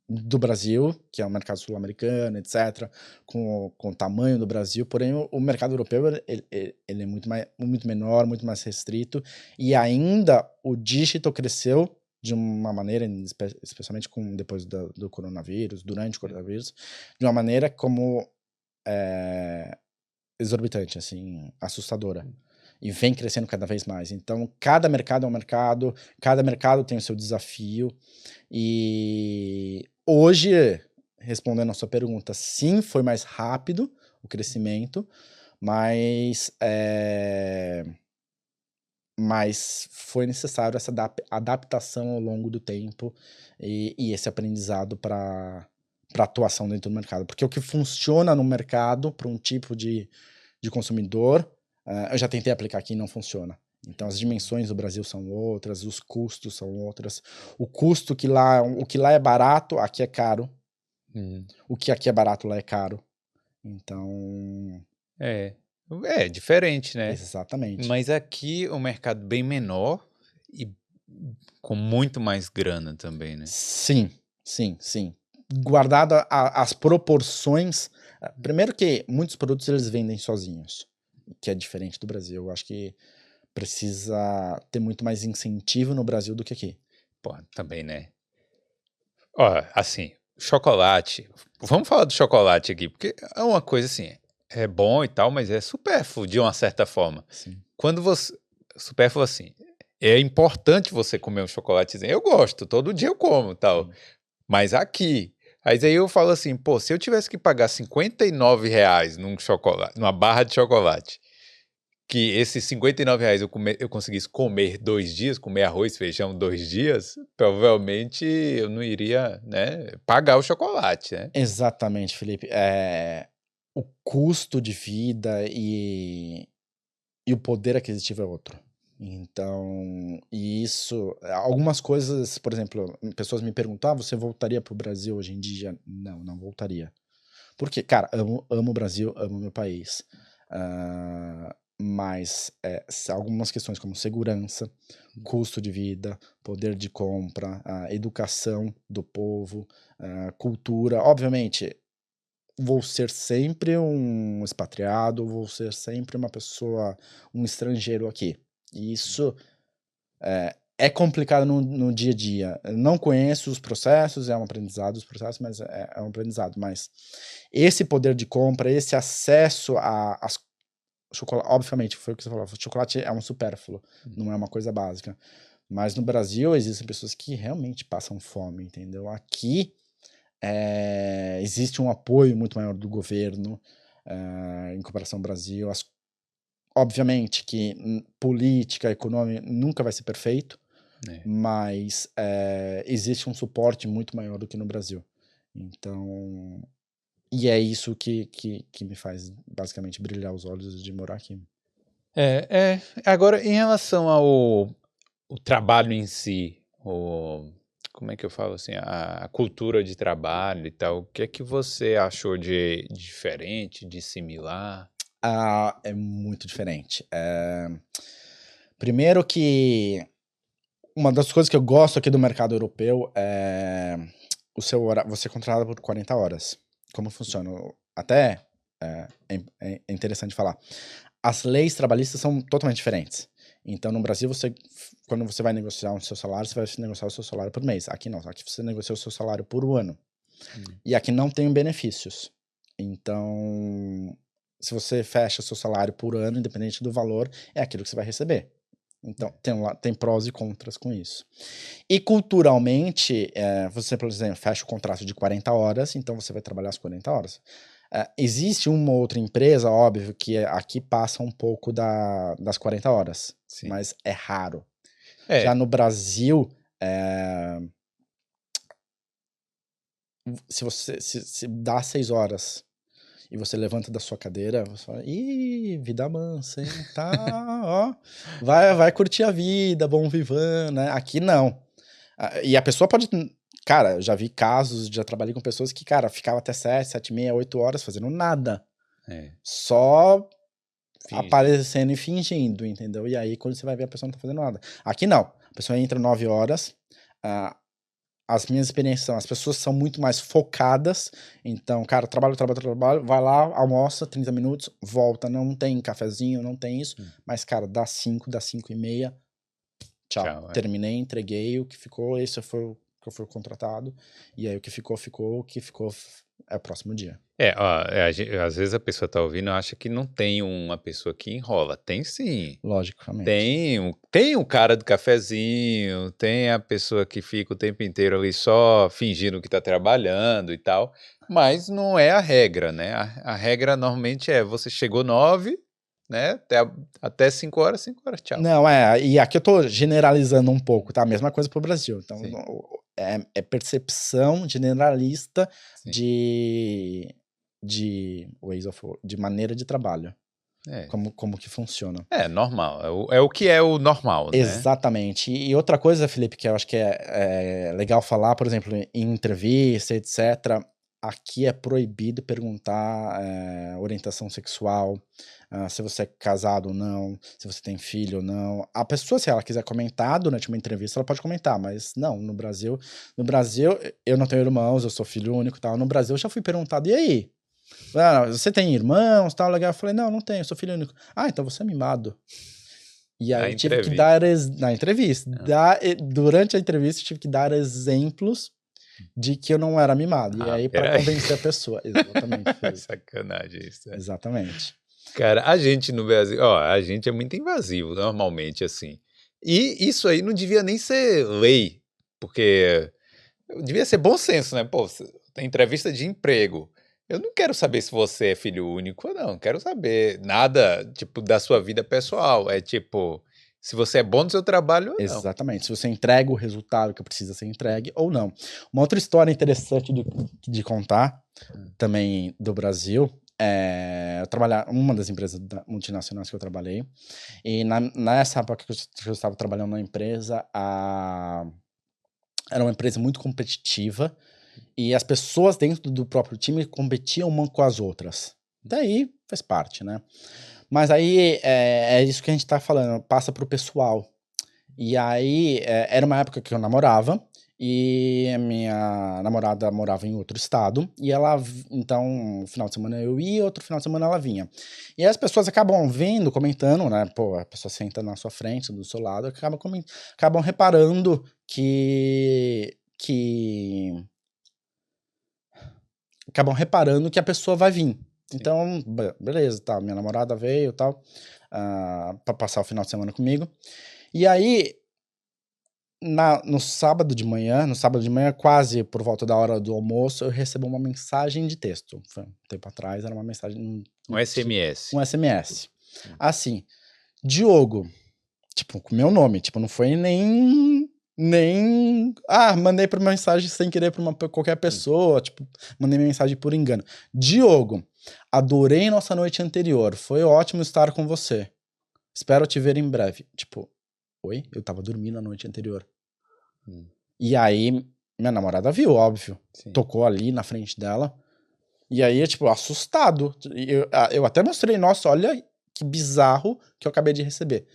do Brasil, que é o mercado sul-americano, etc., com o tamanho do Brasil, porém o mercado europeu ele é muito menor, muito mais restrito, e ainda o digital cresceu de uma maneira, especialmente depois do coronavírus, durante o coronavírus, de uma maneira como exorbitante, assim, assustadora. E vem crescendo cada vez mais. Então, cada mercado é um mercado, cada mercado tem o seu desafio. E hoje, respondendo a sua pergunta, sim, foi mais rápido o crescimento, mas foi necessário essa adaptação ao longo do tempo e esse aprendizado para atuação dentro do mercado. Porque o que funciona no mercado para um tipo de consumidor, eu já tentei aplicar aqui e não funciona. Então as dimensões do Brasil são outras, os custos são outras. O custo o que lá é barato, aqui é caro. O que aqui é barato, lá é caro. Então... É diferente, né? Exatamente. Mas aqui o mercado bem menor e com muito mais grana também, né? Sim, sim, sim. Guardado as proporções. Primeiro que muitos produtos eles vendem sozinhos, que é diferente do Brasil. Eu acho que precisa ter muito mais incentivo no Brasil do que aqui. Pô, também, né? Ó, assim, chocolate. Vamos falar do chocolate aqui, porque é uma coisa assim, é bom e tal, mas é supérfluo de uma certa forma. Sim. Quando você. Supérfluo assim. É importante você comer um chocolatezinho. Eu gosto, todo dia eu como tal. Sim. Mas aqui. Mas aí eu falo assim, pô, se eu tivesse que pagar R$ 59 numa barra de chocolate, que esses R$ 59 eu conseguisse comer 2 dias, comer arroz, feijão 2 dias, provavelmente eu não iria, né, pagar o chocolate, né? Exatamente, Felipe. O custo de vida e o poder aquisitivo é outro. Então, e isso, algumas coisas, por exemplo, pessoas me perguntam, você voltaria pro Brasil hoje em dia? Não, não voltaria. Porque, cara, amo o Brasil, amo meu país. Mas algumas questões como segurança, custo de vida, poder de compra, a educação do povo, cultura, obviamente, vou ser sempre um expatriado, vou ser sempre uma pessoa, um estrangeiro aqui. E isso é complicado no dia a dia. Eu não conheço os processos, é um aprendizado os processos, mas é um aprendizado. Mas esse poder de compra, esse acesso às chocolate, obviamente, foi o que você falou, chocolate é um supérfluo, não é uma coisa básica. Mas no Brasil existem pessoas que realmente passam fome, entendeu? Aqui existe um apoio muito maior do governo em comparação ao Brasil. Obviamente que política, econômica nunca vai ser perfeito, mas existe um suporte muito maior do que no Brasil. Então, e é isso que me faz basicamente brilhar os olhos de morar aqui. Agora, em relação ao o trabalho em si, como é que eu falo assim, a cultura de trabalho e tal, o que é que você achou de diferente, de similar? É muito diferente. Primeiro que uma das coisas que eu gosto aqui do mercado europeu é o seu horário, você é contratado por 40 horas. Como funciona? Até é interessante falar. As leis trabalhistas são totalmente diferentes. Então, no Brasil, quando você vai negociar o seu salário, você vai negociar o seu salário por mês. Aqui não. Aqui você negocia o seu salário por ano. E aqui não tem benefícios. Então, se você fecha seu salário por ano, independente do valor, é aquilo que você vai receber. Então, tem prós e contras com isso. E culturalmente, você, por exemplo, fecha o contrato de 40 horas, então você vai trabalhar as 40 horas. Existe uma outra empresa, óbvio, que aqui passa um pouco das 40 horas, Sim. mas é raro. Já É, no Brasil, se você se dá 6 horas e você levanta da sua cadeira, você fala: "Ih, vida mansa, hein, tá, ó, vai curtir a vida, bom vivant", né. Aqui não. E a pessoa pode cara, eu já vi casos, já trabalhei com pessoas que, cara, ficava até 7, 7h30, 8 horas fazendo nada, é, só fingindo. aparecendo e fingindo, entendeu. E aí quando você vai ver a pessoa não tá fazendo nada. Aqui não, a pessoa entra 9 horas, ah, as minhas experiências são, as pessoas são muito mais focadas, então, cara, trabalho, trabalho, trabalho, vai lá, almoça 30 minutos, volta, não tem cafezinho, não tem isso, mas, cara, das 5, das 5h30, tchau. Tchau, é. Terminei, entreguei, o que ficou, esse foi o que eu fui contratado, e aí o que ficou, ficou, o que ficou é o próximo dia. Ó, às vezes a pessoa tá ouvindo e acha que não tem uma pessoa que enrola. Tem sim. Logicamente. Tem o cara do cafezinho, tem a pessoa que fica o tempo inteiro ali só fingindo que tá trabalhando e tal, mas não é a regra, né? A regra normalmente é você chegou 9, né? Até 5 horas, 5 horas, tchau. Não, e aqui eu tô generalizando um pouco, tá? A mesma coisa pro Brasil. Então, Sim, é percepção generalista sim. de maneira de trabalho. É, Como que funciona. é normal. É o que é o normal, né? Exatamente. E outra coisa, Felipe, que eu acho que é legal falar, por exemplo, em entrevista, etc., aqui é proibido perguntar orientação sexual, se você é casado ou não, se você tem filho ou não. A pessoa, se ela quiser comentar durante uma entrevista, ela pode comentar, mas não, no Brasil, eu não tenho irmãos, eu sou filho único e tal. No Brasil, eu já fui perguntado, e aí? Você tem irmãos, tal, legal? Eu falei, não tenho, eu sou filho único. Ah, então você é mimado. E aí Na eu tive que entrevista. dar, na entrevista, Ah, durante a entrevista eu tive que dar exemplos de que eu não era mimado. E aí para peraí. convencer a pessoa. Exatamente, Felipe. Sacanagem isso, né? Exatamente. Cara, a gente no Brasil, ó, a gente é muito invasivo, normalmente, assim. E isso aí não devia nem ser lei, porque devia ser bom senso, né? Pô, tem entrevista de emprego. Eu não quero saber se você é filho único ou não. Quero saber nada, tipo, da sua vida pessoal. É tipo, se você é bom no seu trabalho ou não. Exatamente. Se você entrega o resultado que precisa ser entregue ou não. Uma outra história interessante de contar, também do Brasil, eu trabalhar uma das empresas multinacionais que eu trabalhei, e nessa época que eu estava trabalhando na empresa, era uma empresa muito competitiva e as pessoas dentro do próprio time competiam uma com as outras. Daí faz parte, né? Mas aí é isso que a gente tá falando, passa pro pessoal. E aí era uma época que eu namorava e a minha namorada morava em outro estado e ela, então, um final de semana eu ia, outro final de semana ela vinha. E aí as pessoas acabam vendo, comentando, né? Pô, a pessoa senta na sua frente, do seu lado, acabam reparando que acabam reparando que a pessoa vai vir. Sim. Então, beleza, tá, minha namorada veio e tal, pra passar o final de semana comigo. E aí, no sábado de manhã, quase por volta da hora do almoço, eu recebo uma mensagem de texto. Foi um tempo atrás, era uma mensagem, Um SMS. um SMS. Assim, Diogo, tipo, com meu nome, tipo, não foi nem, mandei por mensagem sem querer pra qualquer pessoa, tipo, mandei mensagem por engano. Diogo, adorei nossa noite anterior, foi ótimo estar com você. Espero te ver em breve. Tipo, oi? Eu tava dormindo a noite anterior. E aí, minha namorada viu, óbvio. Sim. Tocou ali na frente dela. E aí, tipo, assustado. Eu até mostrei, nossa, olha que bizarro que eu acabei de receber.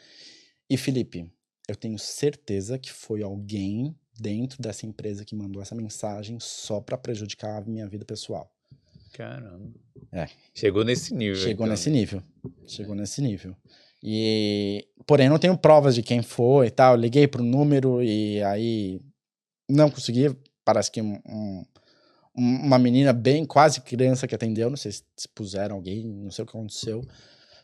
E, Felipe, eu tenho certeza que foi alguém dentro dessa empresa que mandou essa mensagem só pra prejudicar a minha vida pessoal. Caramba. É. Chegou nesse nível, Chegou então, nesse né? nível. Chegou nesse nível. Porém, não tenho provas de quem foi e tal. Liguei pro número e aí não consegui. Parece que uma menina bem, quase criança que atendeu. Não sei se puseram alguém, não sei o que aconteceu.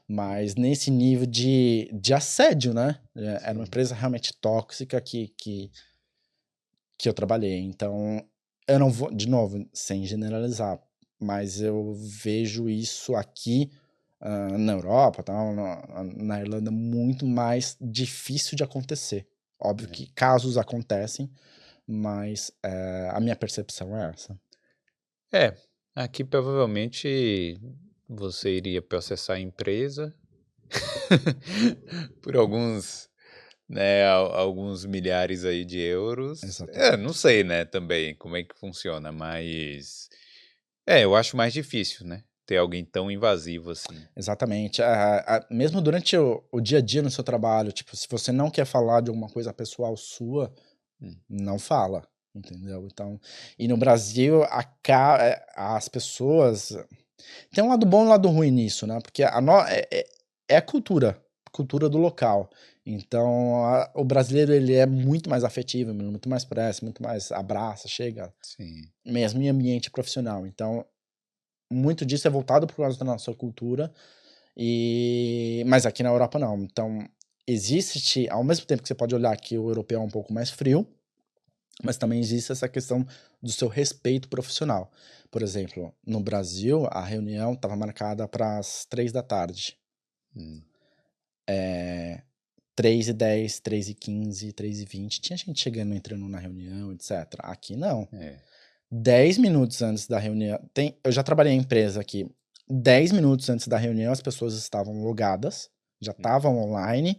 Mas nesse nível de assédio, né? Era uma empresa realmente tóxica que eu trabalhei. Então, eu não vou, de novo, sem generalizar, mas eu vejo isso aqui na Europa, tal, na Irlanda, muito mais difícil de acontecer. Óbvio que casos acontecem, mas a minha percepção é essa. Aqui provavelmente você iria processar a empresa por alguns, né, alguns milhares aí de euros. Não Exatamente. sei, né, também como é que funciona, mas eu acho mais difícil, né, ter alguém tão invasivo assim. Exatamente. Mesmo durante o dia a dia no seu trabalho, tipo, se você não quer falar de alguma coisa pessoal sua, Hum, não fala, entendeu? Então, e no Brasil, as pessoas. Tem um lado bom e um lado ruim nisso, né? Porque é a cultura do local. Então, o brasileiro, ele é muito mais afetivo, muito mais próximo, muito mais abraça, chega, sim. mesmo em ambiente profissional. Então, muito disso é voltado por causa da nossa cultura, mas aqui na Europa não. Então, existe, ao mesmo tempo que você pode olhar que o europeu é um pouco mais frio, mas também existe essa questão do seu respeito profissional. Por exemplo, no Brasil, a reunião estava marcada para as 3 da tarde. Hum, 3h10, 3h15, 3h20, tinha gente chegando, entrando na reunião, etc. Aqui não. é. 10 minutos antes da reunião. Eu já trabalhei em empresa aqui. 10 minutos antes da reunião, as pessoas estavam logadas, já estavam online,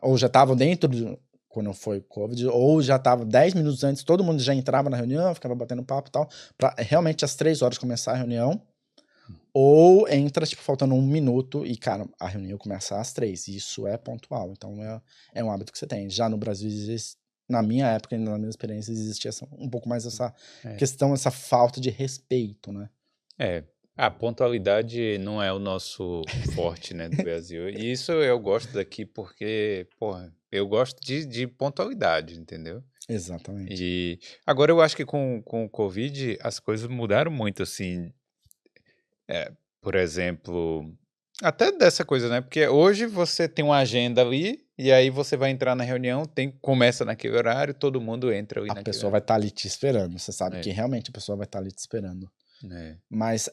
ou já estavam quando foi Covid, ou já estava 10 minutos antes, todo mundo já entrava na reunião, ficava batendo papo e tal, para realmente às 3 horas começar a reunião. Ou entra, tipo, faltando 1 minuto e, cara, a reunião começa às 3. Isso é pontual. Então, é um hábito que você tem. Já no Brasil, na minha época, na minha experiência, existia um pouco mais essa É. questão, essa falta de respeito, né? A pontualidade não é o nosso forte, né, do Brasil. E isso eu gosto daqui porque, porra, eu gosto de pontualidade, entendeu? Exatamente. E agora eu acho que com o Covid as coisas mudaram muito, assim. Por exemplo, até dessa coisa, né? Porque hoje você tem uma agenda ali, e aí você vai entrar na reunião, começa naquele horário, todo mundo entra ali A naquele pessoa vai horário. estar ali te esperando. Você sabe que É, realmente a pessoa vai estar ali te esperando. é. Mas,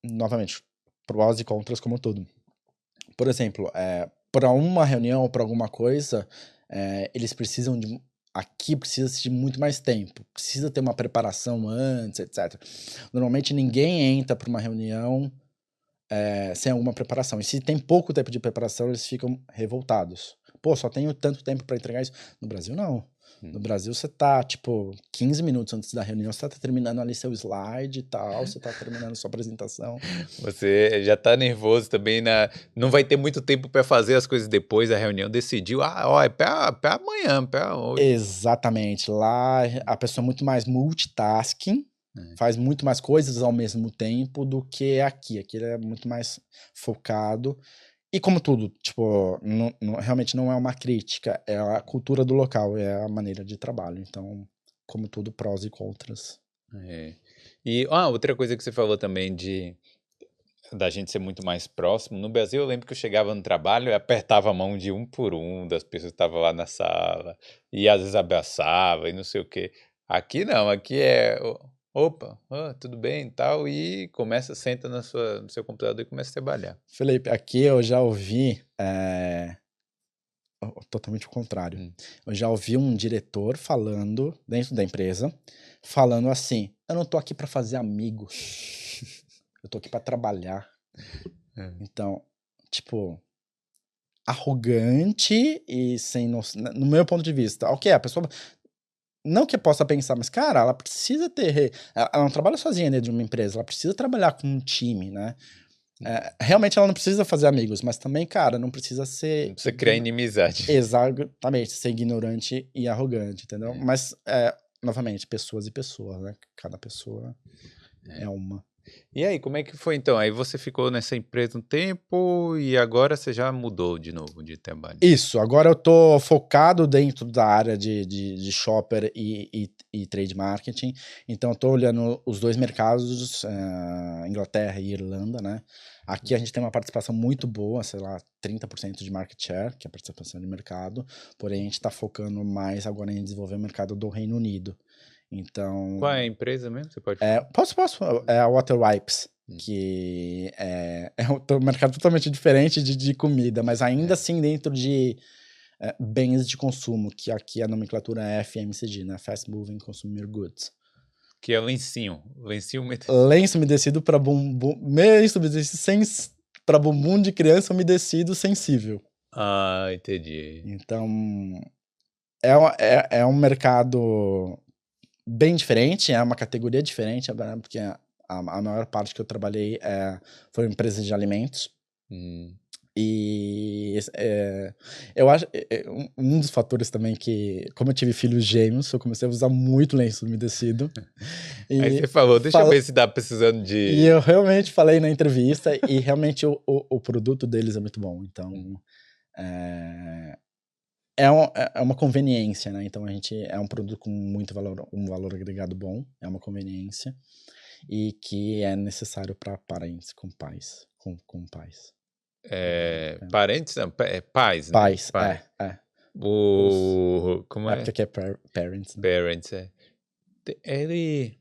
novamente, prós e contras como tudo. Por exemplo, para uma reunião ou para alguma coisa, eles precisam aqui precisa de muito mais tempo, precisa ter uma preparação antes, etc. Normalmente ninguém entra para uma reunião sem alguma preparação. E se tem pouco tempo de preparação, eles ficam revoltados. Pô, só tenho tanto tempo para entregar isso. No Brasil, não. No Brasil, você tá, tipo, 15 minutos antes da reunião, você tá terminando ali seu slide e tal, você tá terminando sua apresentação. Você já tá nervoso também não vai ter muito tempo para fazer as coisas depois da reunião, decidiu, ó, é pra amanhã, pra hoje. Exatamente. Lá a pessoa é muito mais multitasking, É. faz muito mais coisas ao mesmo tempo do que aqui. Aqui ele é muito mais focado. E como tudo, tipo, realmente não é uma crítica, é a cultura do local, é a maneira de trabalho. Então, como tudo, prós e contras. É. E outra coisa que você falou também da gente ser muito mais próximo. No Brasil, eu lembro que eu chegava no trabalho e apertava a mão de um por um das pessoas que estavam lá na sala, e às vezes abraçava e não sei o quê. Aqui não, aqui opa, tudo bem e tal, e senta no seu computador e começa a trabalhar. Felipe, aqui eu já ouvi totalmente o contrário. Hum. Eu já ouvi um diretor falando, dentro da empresa, falando assim: eu não tô aqui para fazer amigos, eu tô aqui para trabalhar. Então, tipo, arrogante e sem noção, no meu ponto de vista. Ok, a pessoa. Não que eu possa pensar, mas, cara, ela precisa ter. Ela não trabalha sozinha dentro de uma empresa, ela precisa trabalhar com um time, né? Realmente ela não precisa fazer amigos, mas também, cara, não precisa ser. Não precisa criar inimizade. Exatamente, ser ignorante e arrogante, entendeu? Mas, novamente, pessoas e pessoas, né? Cada pessoa é uma. E aí, como é que foi então? Aí você ficou nessa empresa um tempo e agora você já mudou de novo de trabalho. Isso, agora eu tô focado dentro da área de shopper e trade marketing, então eu tô olhando os dois mercados, Inglaterra e Irlanda, né? Aqui a gente tem uma participação muito boa, sei lá, 30% de market share, que é a participação de mercado, porém a gente tá focando mais agora em desenvolver o mercado do Reino Unido. Então, Qual é a empresa mesmo? Você pode falar? posso, é a Water Wipes. que é um mercado totalmente diferente de comida, mas ainda assim dentro de bens de consumo, que aqui a nomenclatura é FMCG, né? Fast Moving Consumer Goods. Que é lencinho. Lencinho Lenço umedecido para bumbum, lenço umedecido para bumbum de criança umedecido sensível. Ah, entendi. Então, é um mercado bem diferente, é uma categoria diferente, porque a maior parte que eu trabalhei foi em empresas de alimentos. E eu acho um dos fatores também que, como eu tive filhos gêmeos, eu comecei a usar muito lenço umedecido. Aí você falou, deixa eu ver se tá precisando de... E eu realmente falei na entrevista, e realmente o produto deles é muito bom. Então, é uma conveniência, né? Então, é um produto com muito valor, um valor agregado bom, é uma conveniência, e que é necessário para parentes com pais, com pais. Parentes, não, pais, né? Pais, Pai. Como é é? porque aqui é parents, né? Parents, Ele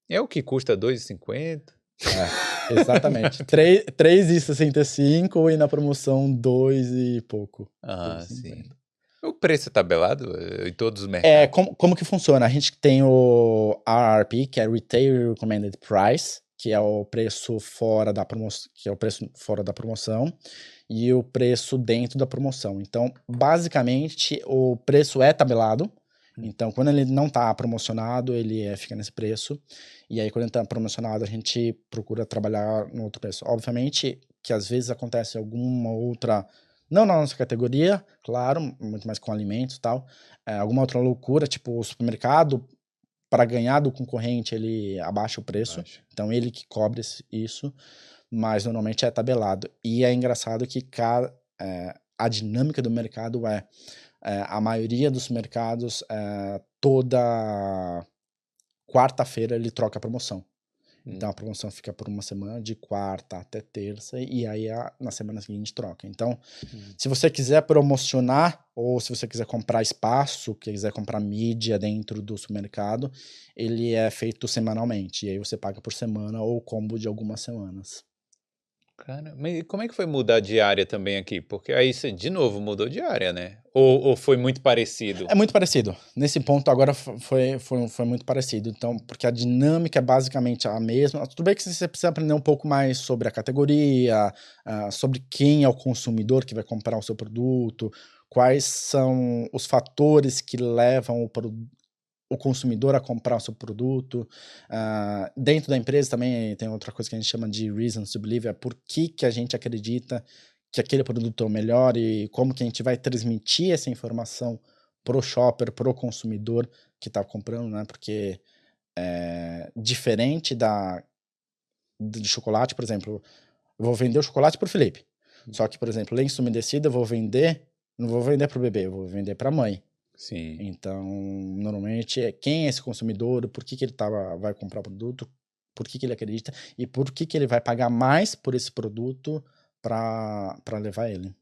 é o que custa R$2,50? Exatamente. 3,65 e na promoção 2 e pouco. Ah, 2,50. sim. O preço é tabelado em todos os mercados? Como que funciona? A gente tem o RRP, que é Retail Recommended Price, que é o preço fora da promoção, e o preço dentro da promoção. Então, basicamente, o preço é tabelado. Então, quando ele não está promocionado, ele fica nesse preço. E aí, quando ele está promocionado, a gente procura trabalhar no outro preço. Obviamente que às vezes acontece alguma outra, não na nossa categoria, claro, muito mais com alimentos e tal, alguma outra loucura, tipo o supermercado, para ganhar do concorrente, ele abaixa o preço. Então, ele que cobre isso, mas normalmente é tabelado. E é engraçado que a dinâmica do mercado a maioria dos mercados, toda quarta-feira ele troca a promoção. Então a promoção fica por uma semana, de quarta até terça, e aí na semana seguinte troca. Então, se você quiser promocionar, ou se você quiser comprar espaço, quiser comprar mídia dentro do supermercado, ele é feito semanalmente. E aí você paga por semana ou combo de algumas semanas. Cara, mas como é que foi mudar de área também aqui? Porque aí você, de novo, mudou de área, né? Ou foi muito parecido? É muito parecido. Nesse ponto agora foi muito parecido. Então, porque a dinâmica é basicamente a mesma. Tudo bem que você precisa aprender um pouco mais sobre a categoria, sobre quem é o consumidor que vai comprar o seu produto, quais são os fatores que levam o consumidor a comprar o seu produto. Dentro da empresa também tem outra coisa que a gente chama de reasons to believe, por que a gente acredita que aquele produto é o melhor e como que a gente vai transmitir essa informação pro shopper, pro consumidor que está comprando, né? Porque diferente de chocolate, por exemplo, eu vou vender o chocolate pro Felipe. Só que, por exemplo, lenço umedecido não vou vender pro bebê, eu vou vender pra mãe. Sim. Então, normalmente, quem é esse consumidor, por que ele vai comprar o produto, por que ele acredita e por que ele vai pagar mais por esse produto para levar ele.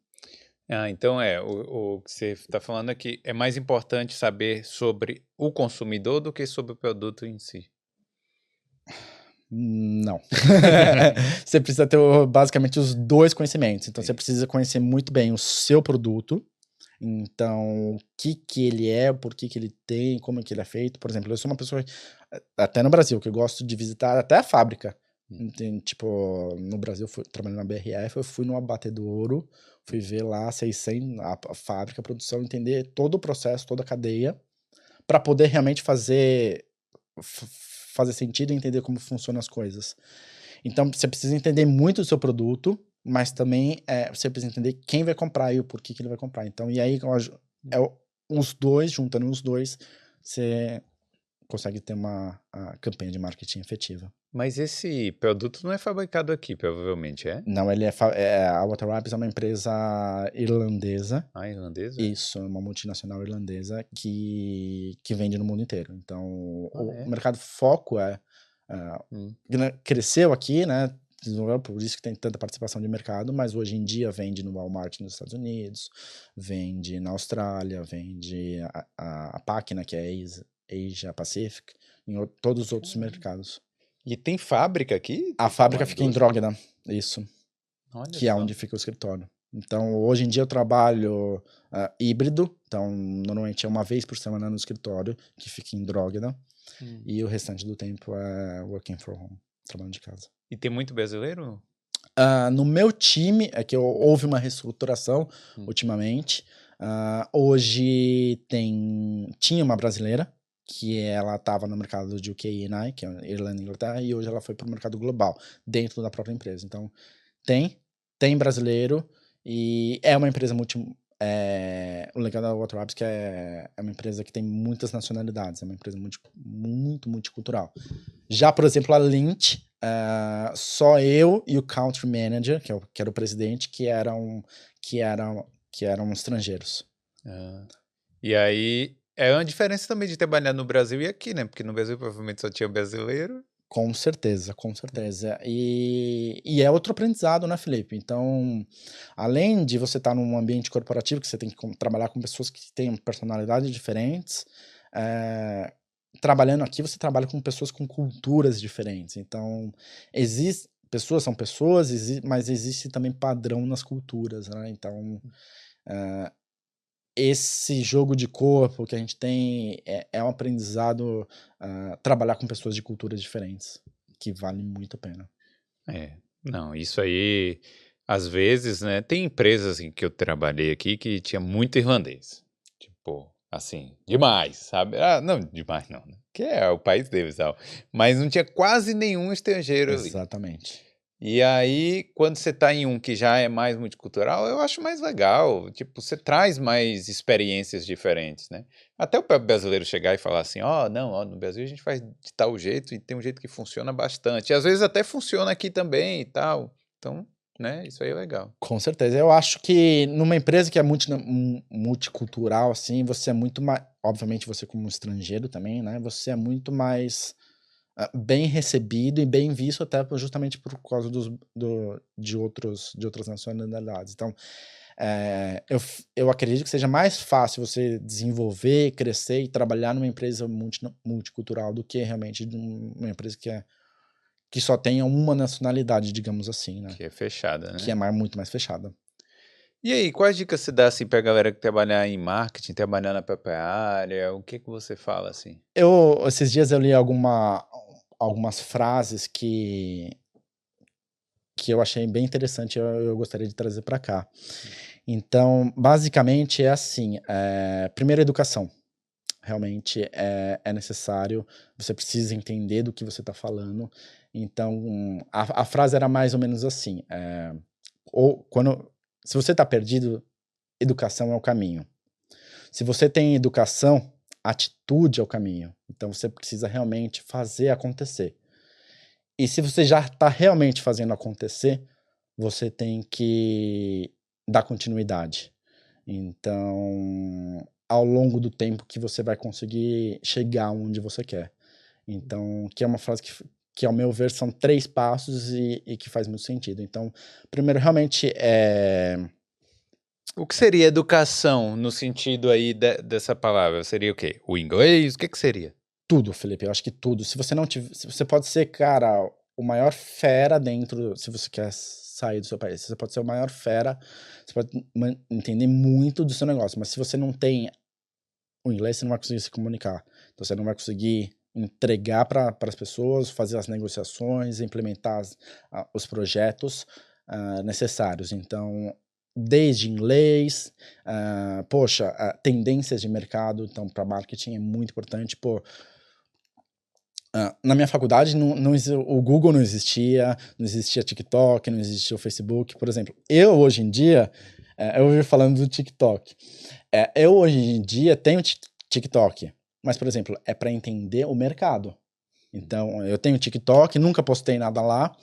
Então o que você está falando é que é mais importante saber sobre o consumidor do que sobre o produto em si. Não. Você precisa ter basicamente os dois conhecimentos. Então, você precisa conhecer muito bem o seu produto. Então, o que ele é, por que ele tem, como é que ele é feito. Por exemplo, eu sou uma pessoa, até no Brasil, que eu gosto de visitar até a fábrica. Tipo, no Brasil, trabalhando na BRF, eu fui no abatedouro, fui ver lá 600, a fábrica, a produção, entender todo o processo, toda a cadeia, para poder realmente fazer sentido e entender como funcionam as coisas. Então, você precisa entender muito do seu produto, mas também você precisa entender quem vai comprar e o porquê que ele vai comprar. Então, e aí, os dois, juntando os dois, você consegue ter uma campanha de marketing efetiva. Mas esse produto não é fabricado aqui, provavelmente, é? Não, a Water Wipes é uma empresa irlandesa. Ah, irlandesa? Isso, uma multinacional irlandesa que vende no mundo inteiro. Então, o mercado foco cresceu aqui, né? Por isso que tem tanta participação de mercado, mas hoje em dia vende no Walmart nos Estados Unidos, vende na Austrália, vende a PAC, né, que é Asia Pacific, em todos os outros mercados. E tem fábrica aqui? A Tipo, fábrica uma fica em indústria? Drógeda, isso, Olha que é só. onde fica o escritório. Então, hoje em dia eu trabalho híbrido, então normalmente é uma vez por semana no escritório, que fica em Drógeda, Hum. e o restante do tempo é working from home, trabalhando de casa. E tem muito brasileiro? No meu time, é que houve uma reestruturação Hum. ultimamente. Hoje tinha uma brasileira, que ela estava no mercado de UK e ENI, que é Irlanda e Inglaterra, e hoje ela foi para o mercado global, dentro da própria empresa. Então, tem brasileiro, e é uma empresa o legal da WaterWapes é que é uma empresa que tem muitas nacionalidades, é uma empresa muito multicultural. Já, por exemplo, a Lynch, só eu e o country manager, que era o presidente, que eram estrangeiros. E aí, é uma diferença também de trabalhar no Brasil e aqui, né? Porque no Brasil provavelmente só tinha brasileiro. Com certeza, com certeza. E é outro aprendizado, né, Felipe? Então, além de você estar num ambiente corporativo, que você tem que trabalhar com pessoas que têm personalidades diferentes, trabalhando aqui você trabalha com pessoas com culturas diferentes. Então, pessoas são pessoas, mas existe também padrão nas culturas, né? Então, esse jogo de corpo que a gente tem é um aprendizado, trabalhar com pessoas de culturas diferentes, que vale muito a pena. Não, isso aí, às vezes, né? Tem empresas em que eu trabalhei aqui que tinha muito irlandês. Tipo, assim, demais, sabe? Ah, não, demais não, né? Que é o país deles, tal. Mas não tinha quase nenhum estrangeiro ali. Exatamente. E aí, quando você tá em um que já é mais multicultural, eu acho mais legal. Tipo, você traz mais experiências diferentes, né? Até o próprio brasileiro chegar e falar assim, não, no Brasil a gente faz de tal jeito e tem um jeito que funciona bastante. E às vezes até funciona aqui também e tal. Então, né, isso aí é legal. Com certeza. Eu acho que numa empresa que é multicultural, assim, você é muito mais. Obviamente, você, como estrangeiro também, né? Você é muito mais bem recebido e bem visto, até justamente por causa de outras nacionalidades. Então, eu acredito que seja mais fácil você desenvolver, crescer e trabalhar numa empresa multicultural do que realmente uma empresa que só tenha uma nacionalidade, digamos assim, né? Que é fechada, Que é né? muito mais fechada. E aí, quais dicas você dá assim pra galera que trabalhar em marketing, trabalhar na própria área? O que que você fala assim? Esses dias eu li algumas frases que eu achei bem interessante, eu gostaria de trazer para cá. Então, basicamente é assim, primeiro educação. Realmente é necessário, você precisa entender do que você está falando. Então, a frase era mais ou menos assim, se você está perdido, educação é o caminho. Se você tem educação, atitude é o caminho. Então, você precisa realmente fazer acontecer. E se você já está realmente fazendo acontecer, você tem que dar continuidade. Então, ao longo do tempo que você vai conseguir chegar onde você quer. Então, que é uma frase que ao meu ver, são 3 passos e que faz muito sentido. Então, primeiro, realmente, O que seria educação no sentido aí dessa palavra? Seria o quê? O inglês? O que que seria? tudo, Felipe, eu acho que tudo. Se você não tiver, se você pode ser, cara, o maior fera dentro, se você quer sair do seu país, você pode ser o maior fera, você pode entender muito do seu negócio, mas se você não tem o inglês, você não vai conseguir se comunicar. Então, você não vai conseguir entregar para as pessoas, fazer as negociações, implementar os projetos necessários. Então, desde inglês, tendências de mercado, então, para marketing é muito importante. Na minha faculdade, o Google não existia TikTok, não existia o Facebook, por exemplo. Eu, hoje em dia, eu ouvi falando do TikTok. Eu, hoje em dia, tenho TikTok, mas, por exemplo, é para entender o mercado. Então, eu tenho TikTok, nunca postei nada lá,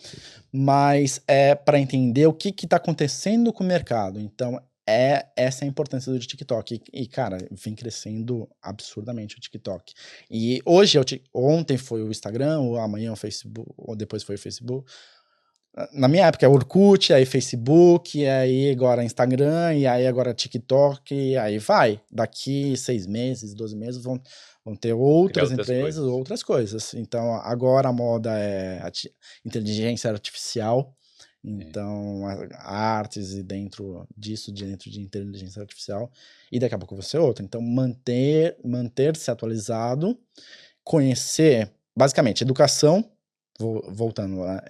mas é para entender o que está acontecendo com o mercado. Então, essa é a importância do TikTok. E, cara, vem crescendo absurdamente o TikTok. E hoje, ontem foi o Instagram, ou amanhã o Facebook, ou depois foi o Facebook. Na minha época é Orkut, aí Facebook, e aí agora Instagram, e aí agora TikTok, e aí vai. Daqui 6 meses, 12 meses vão ter outras outras empresas, coisas. outras coisas. Então agora a moda é inteligência artificial. É. Então, artes e dentro disso, dentro de inteligência artificial, e daqui a pouco vai ser outra. Então, manter-se atualizado, conhecer, basicamente, educação, voltando lá,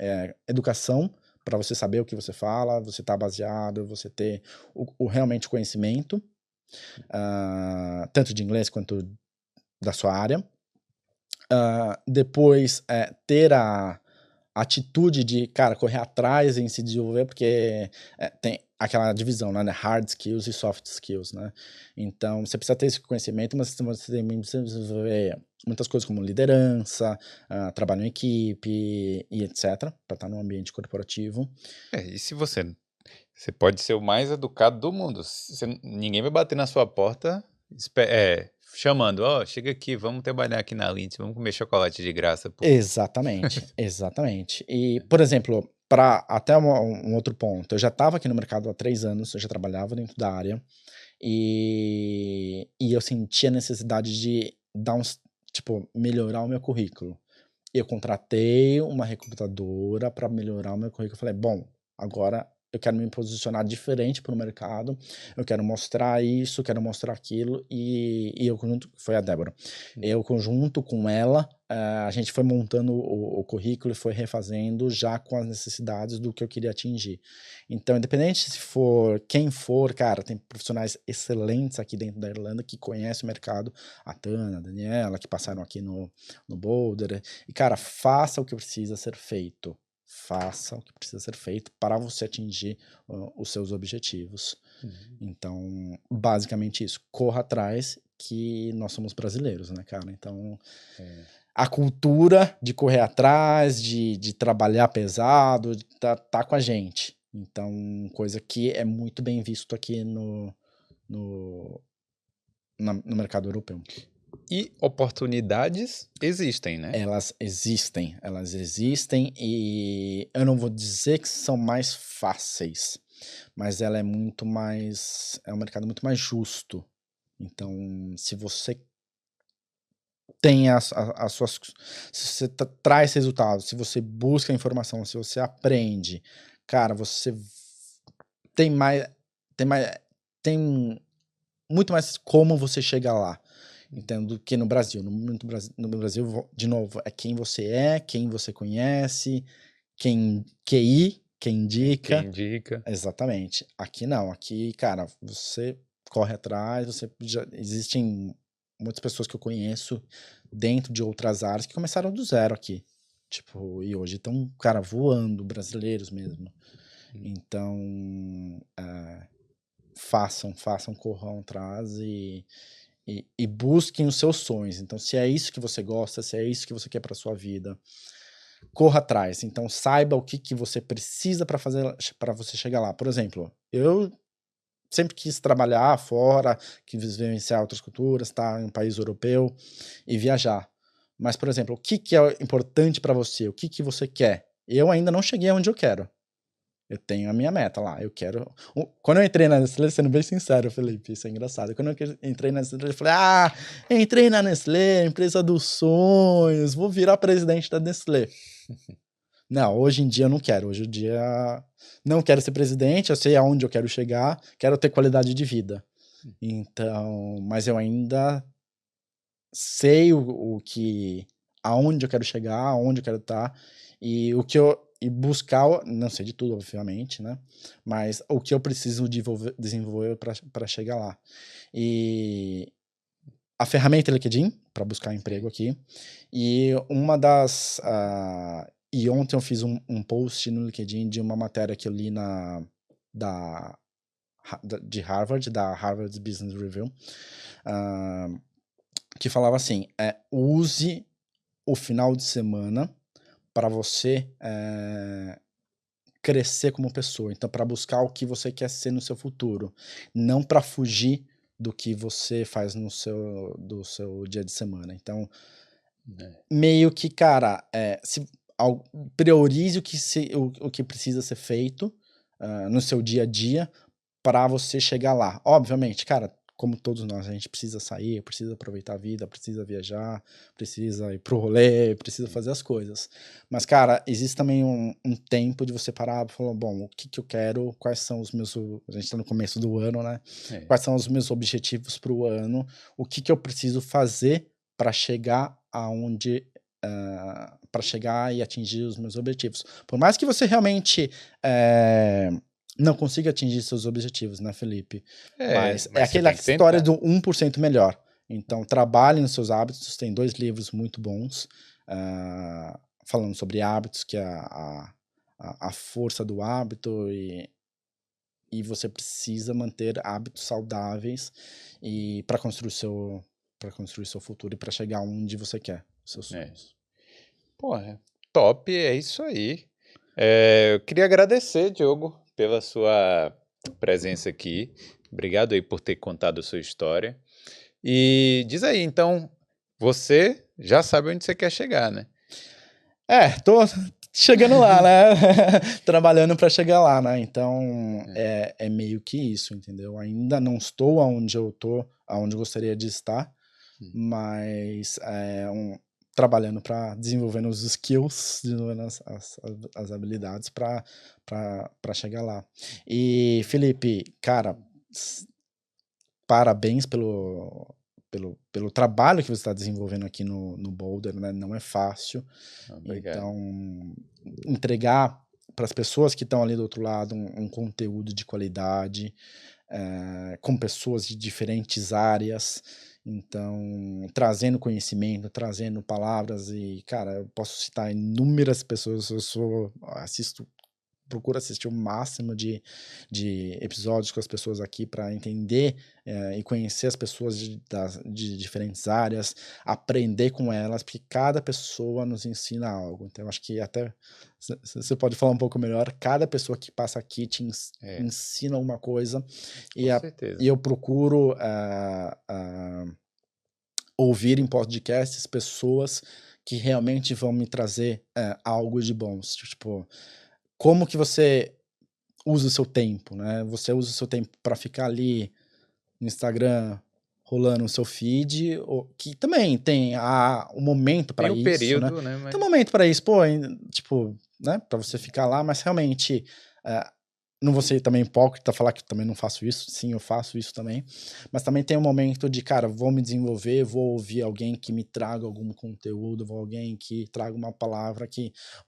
educação para você saber o que você fala, você tá baseado, você ter realmente conhecimento, tanto de inglês quanto da sua área. Depois, ter a atitude de, cara, correr atrás em se desenvolver, porque tem aquela divisão, né? Hard skills e soft skills, né? Então, você precisa ter esse conhecimento, mas você também precisa desenvolver muitas coisas como liderança, trabalho em equipe e etc, para estar num ambiente corporativo. E se você pode ser o mais educado do mundo. Ninguém vai bater na sua porta chamando, ó, chega aqui, vamos trabalhar aqui na Lindt, vamos comer chocolate de graça, pô. Exatamente, exatamente. E, por exemplo, para até um outro ponto, eu já estava aqui no mercado há 3 anos, eu já trabalhava dentro da área, e eu sentia a necessidade de dar tipo, melhorar o meu currículo. Eu contratei uma recrutadora para melhorar o meu currículo. Eu falei, bom, agora eu quero me posicionar diferente para o mercado, eu quero mostrar isso, quero mostrar aquilo, e eu junto, foi a Débora, eu junto com ela, a gente foi montando o currículo e foi refazendo já com as necessidades do que eu queria atingir. Então, independente se for quem for, cara, tem profissionais excelentes aqui dentro da Irlanda que conhecem o mercado, a Tana, a Daniela, que passaram aqui no Boulder, e cara, faça o que precisa ser feito. Faça o que precisa ser feito para você atingir os seus objetivos. Então, basicamente isso. Corra atrás, que nós somos brasileiros, né, cara? Então, a cultura de correr atrás, de trabalhar pesado, tá com a gente. Então, coisa que é muito bem visto aqui no mercado europeu. E oportunidades existem, né? Elas existem e eu não vou dizer que são mais fáceis, mas ela é muito mais, é um mercado muito mais justo. Então, se você tem as suas, se você traz resultados, se você busca informação, se você aprende, cara, você tem muito mais como você chega lá. Entendo que no Brasil. No Brasil, de novo, é quem você é, quem você conhece, quem indica. Quem indica. Exatamente. Aqui não. Aqui, cara, você corre atrás, existem muitas pessoas que eu conheço dentro de outras áreas que começaram do zero aqui. Tipo, e hoje estão, cara, voando, brasileiros mesmo. Então, corram atrás e busquem os seus sonhos. Então, se é isso que você gosta, se é isso que você quer para sua vida, corra atrás. Então, saiba o que você precisa para fazer, para você chegar lá. Por exemplo, eu sempre quis trabalhar fora, quis vivenciar outras culturas, estar em um país europeu e viajar. Mas, por exemplo, o que é importante para você? O que você quer? Eu ainda não cheguei aonde eu quero. Eu tenho a minha meta lá, eu quero... Quando eu entrei na Nestlé, sendo bem sincero, Felipe, isso é engraçado. Quando eu entrei na Nestlé, eu falei, entrei na Nestlé, empresa dos sonhos, vou virar presidente da Nestlé. Não, hoje em dia eu não quero. Hoje em dia não quero ser presidente, eu sei aonde eu quero chegar, quero ter qualidade de vida. Então, mas eu ainda sei aonde eu quero chegar, aonde eu quero estar, e o que e buscar, não sei de tudo, obviamente, né? Mas o que eu preciso desenvolver para chegar lá. E a ferramenta LinkedIn, para buscar emprego aqui. E uma das. E ontem eu fiz um post no LinkedIn de uma matéria que eu li de Harvard, da Harvard Business Review, que falava assim: use o final de semana para você crescer como pessoa. Então, para buscar o que você quer ser no seu futuro, não para fugir do que você faz do seu dia de semana. Então, meio que, cara, priorize o que precisa ser feito no seu dia a dia para você chegar lá. Obviamente, cara, como todos nós, a gente precisa sair, precisa aproveitar a vida, precisa viajar, precisa ir pro rolê, precisa fazer as coisas. Mas, cara, existe também um tempo de você parar e falar, bom, o que eu quero, quais são os meus... A gente tá no começo do ano, né? Quais são os meus objetivos pro ano, o que eu preciso fazer para chegar aonde... para chegar e atingir os meus objetivos. Por mais que você realmente... não consiga atingir seus objetivos, né, Felipe? Mas é aquela história do 1% melhor. Então, trabalhe nos seus hábitos. Tem 2 livros muito bons falando sobre hábitos, que é a força do hábito, e você precisa manter hábitos saudáveis e para construir seu futuro e para chegar onde você quer, seus sonhos. Porra, top, é isso aí. Eu queria agradecer, Diogo, pela sua presença aqui. Obrigado aí por ter contado a sua história. E diz aí, então, você já sabe onde você quer chegar, né? Tô chegando lá, né? Trabalhando para chegar lá, né? Então, é meio que isso, entendeu? Ainda não estou aonde eu tô, aonde eu gostaria de estar, mas trabalhando para desenvolvendo os skills, desenvolvendo as habilidades para chegar lá. E, Felipe, cara, parabéns pelo trabalho que você está desenvolvendo aqui no Boulder, né? Não é fácil. Obrigado. Então, entregar para as pessoas que estão ali do outro lado um conteúdo de qualidade, com pessoas de diferentes áreas, então, trazendo conhecimento, trazendo palavras e, cara, eu posso citar inúmeras pessoas, procuro assistir o máximo de episódios com as pessoas aqui para entender e conhecer as pessoas de diferentes áreas, aprender com elas, porque cada pessoa nos ensina algo. Então, acho que até você pode falar um pouco melhor, cada pessoa que passa aqui te ensina alguma coisa. E eu procuro ouvir em podcasts pessoas que realmente vão me trazer algo de bom. Tipo, como que você usa o seu tempo, né? Você usa o seu tempo para ficar ali no Instagram rolando o seu feed, que também tem um momento para isso, período, né? Tem um momento para isso, tipo, né? Para você ficar lá, mas realmente não vou ser também hipócrita falar que também não faço isso. Sim, eu faço isso também. Mas também tem um momento de, cara, vou me desenvolver, vou ouvir alguém que me traga algum conteúdo, vou alguém que traga uma palavra,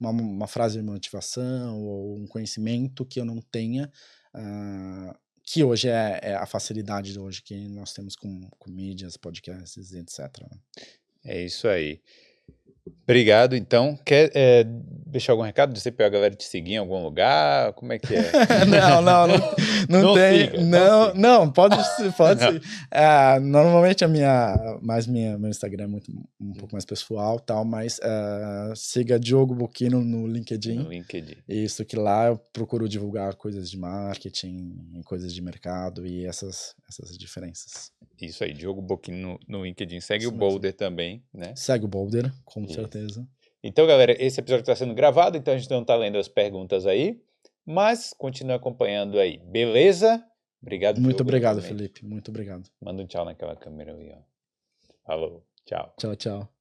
uma frase de motivação ou um conhecimento que eu não tenha, que hoje é a facilidade de hoje que nós temos com mídias, podcasts, etc. É isso aí. Obrigado, então. Quer deixar algum recado? Dizer para a galera te seguir em algum lugar? Como é que é? não tem. Siga, não, pode ser. Normalmente meu Instagram é um pouco mais pessoal, tal, mas siga Diogo Bocchino no LinkedIn. No LinkedIn. Isso, que lá eu procuro divulgar coisas de marketing, coisas de mercado e essas diferenças. Isso aí, Diogo Bocchino no LinkedIn. Segue o Boulder também, né? Segue o Boulder, com certeza. Então, galera, esse episódio está sendo gravado, então a gente não está lendo as perguntas aí, mas continue acompanhando aí, beleza? Obrigado, Muito obrigado, Felipe. Muito obrigado. Manda um tchau naquela câmera ali, ó. Falou, tchau. Tchau, tchau.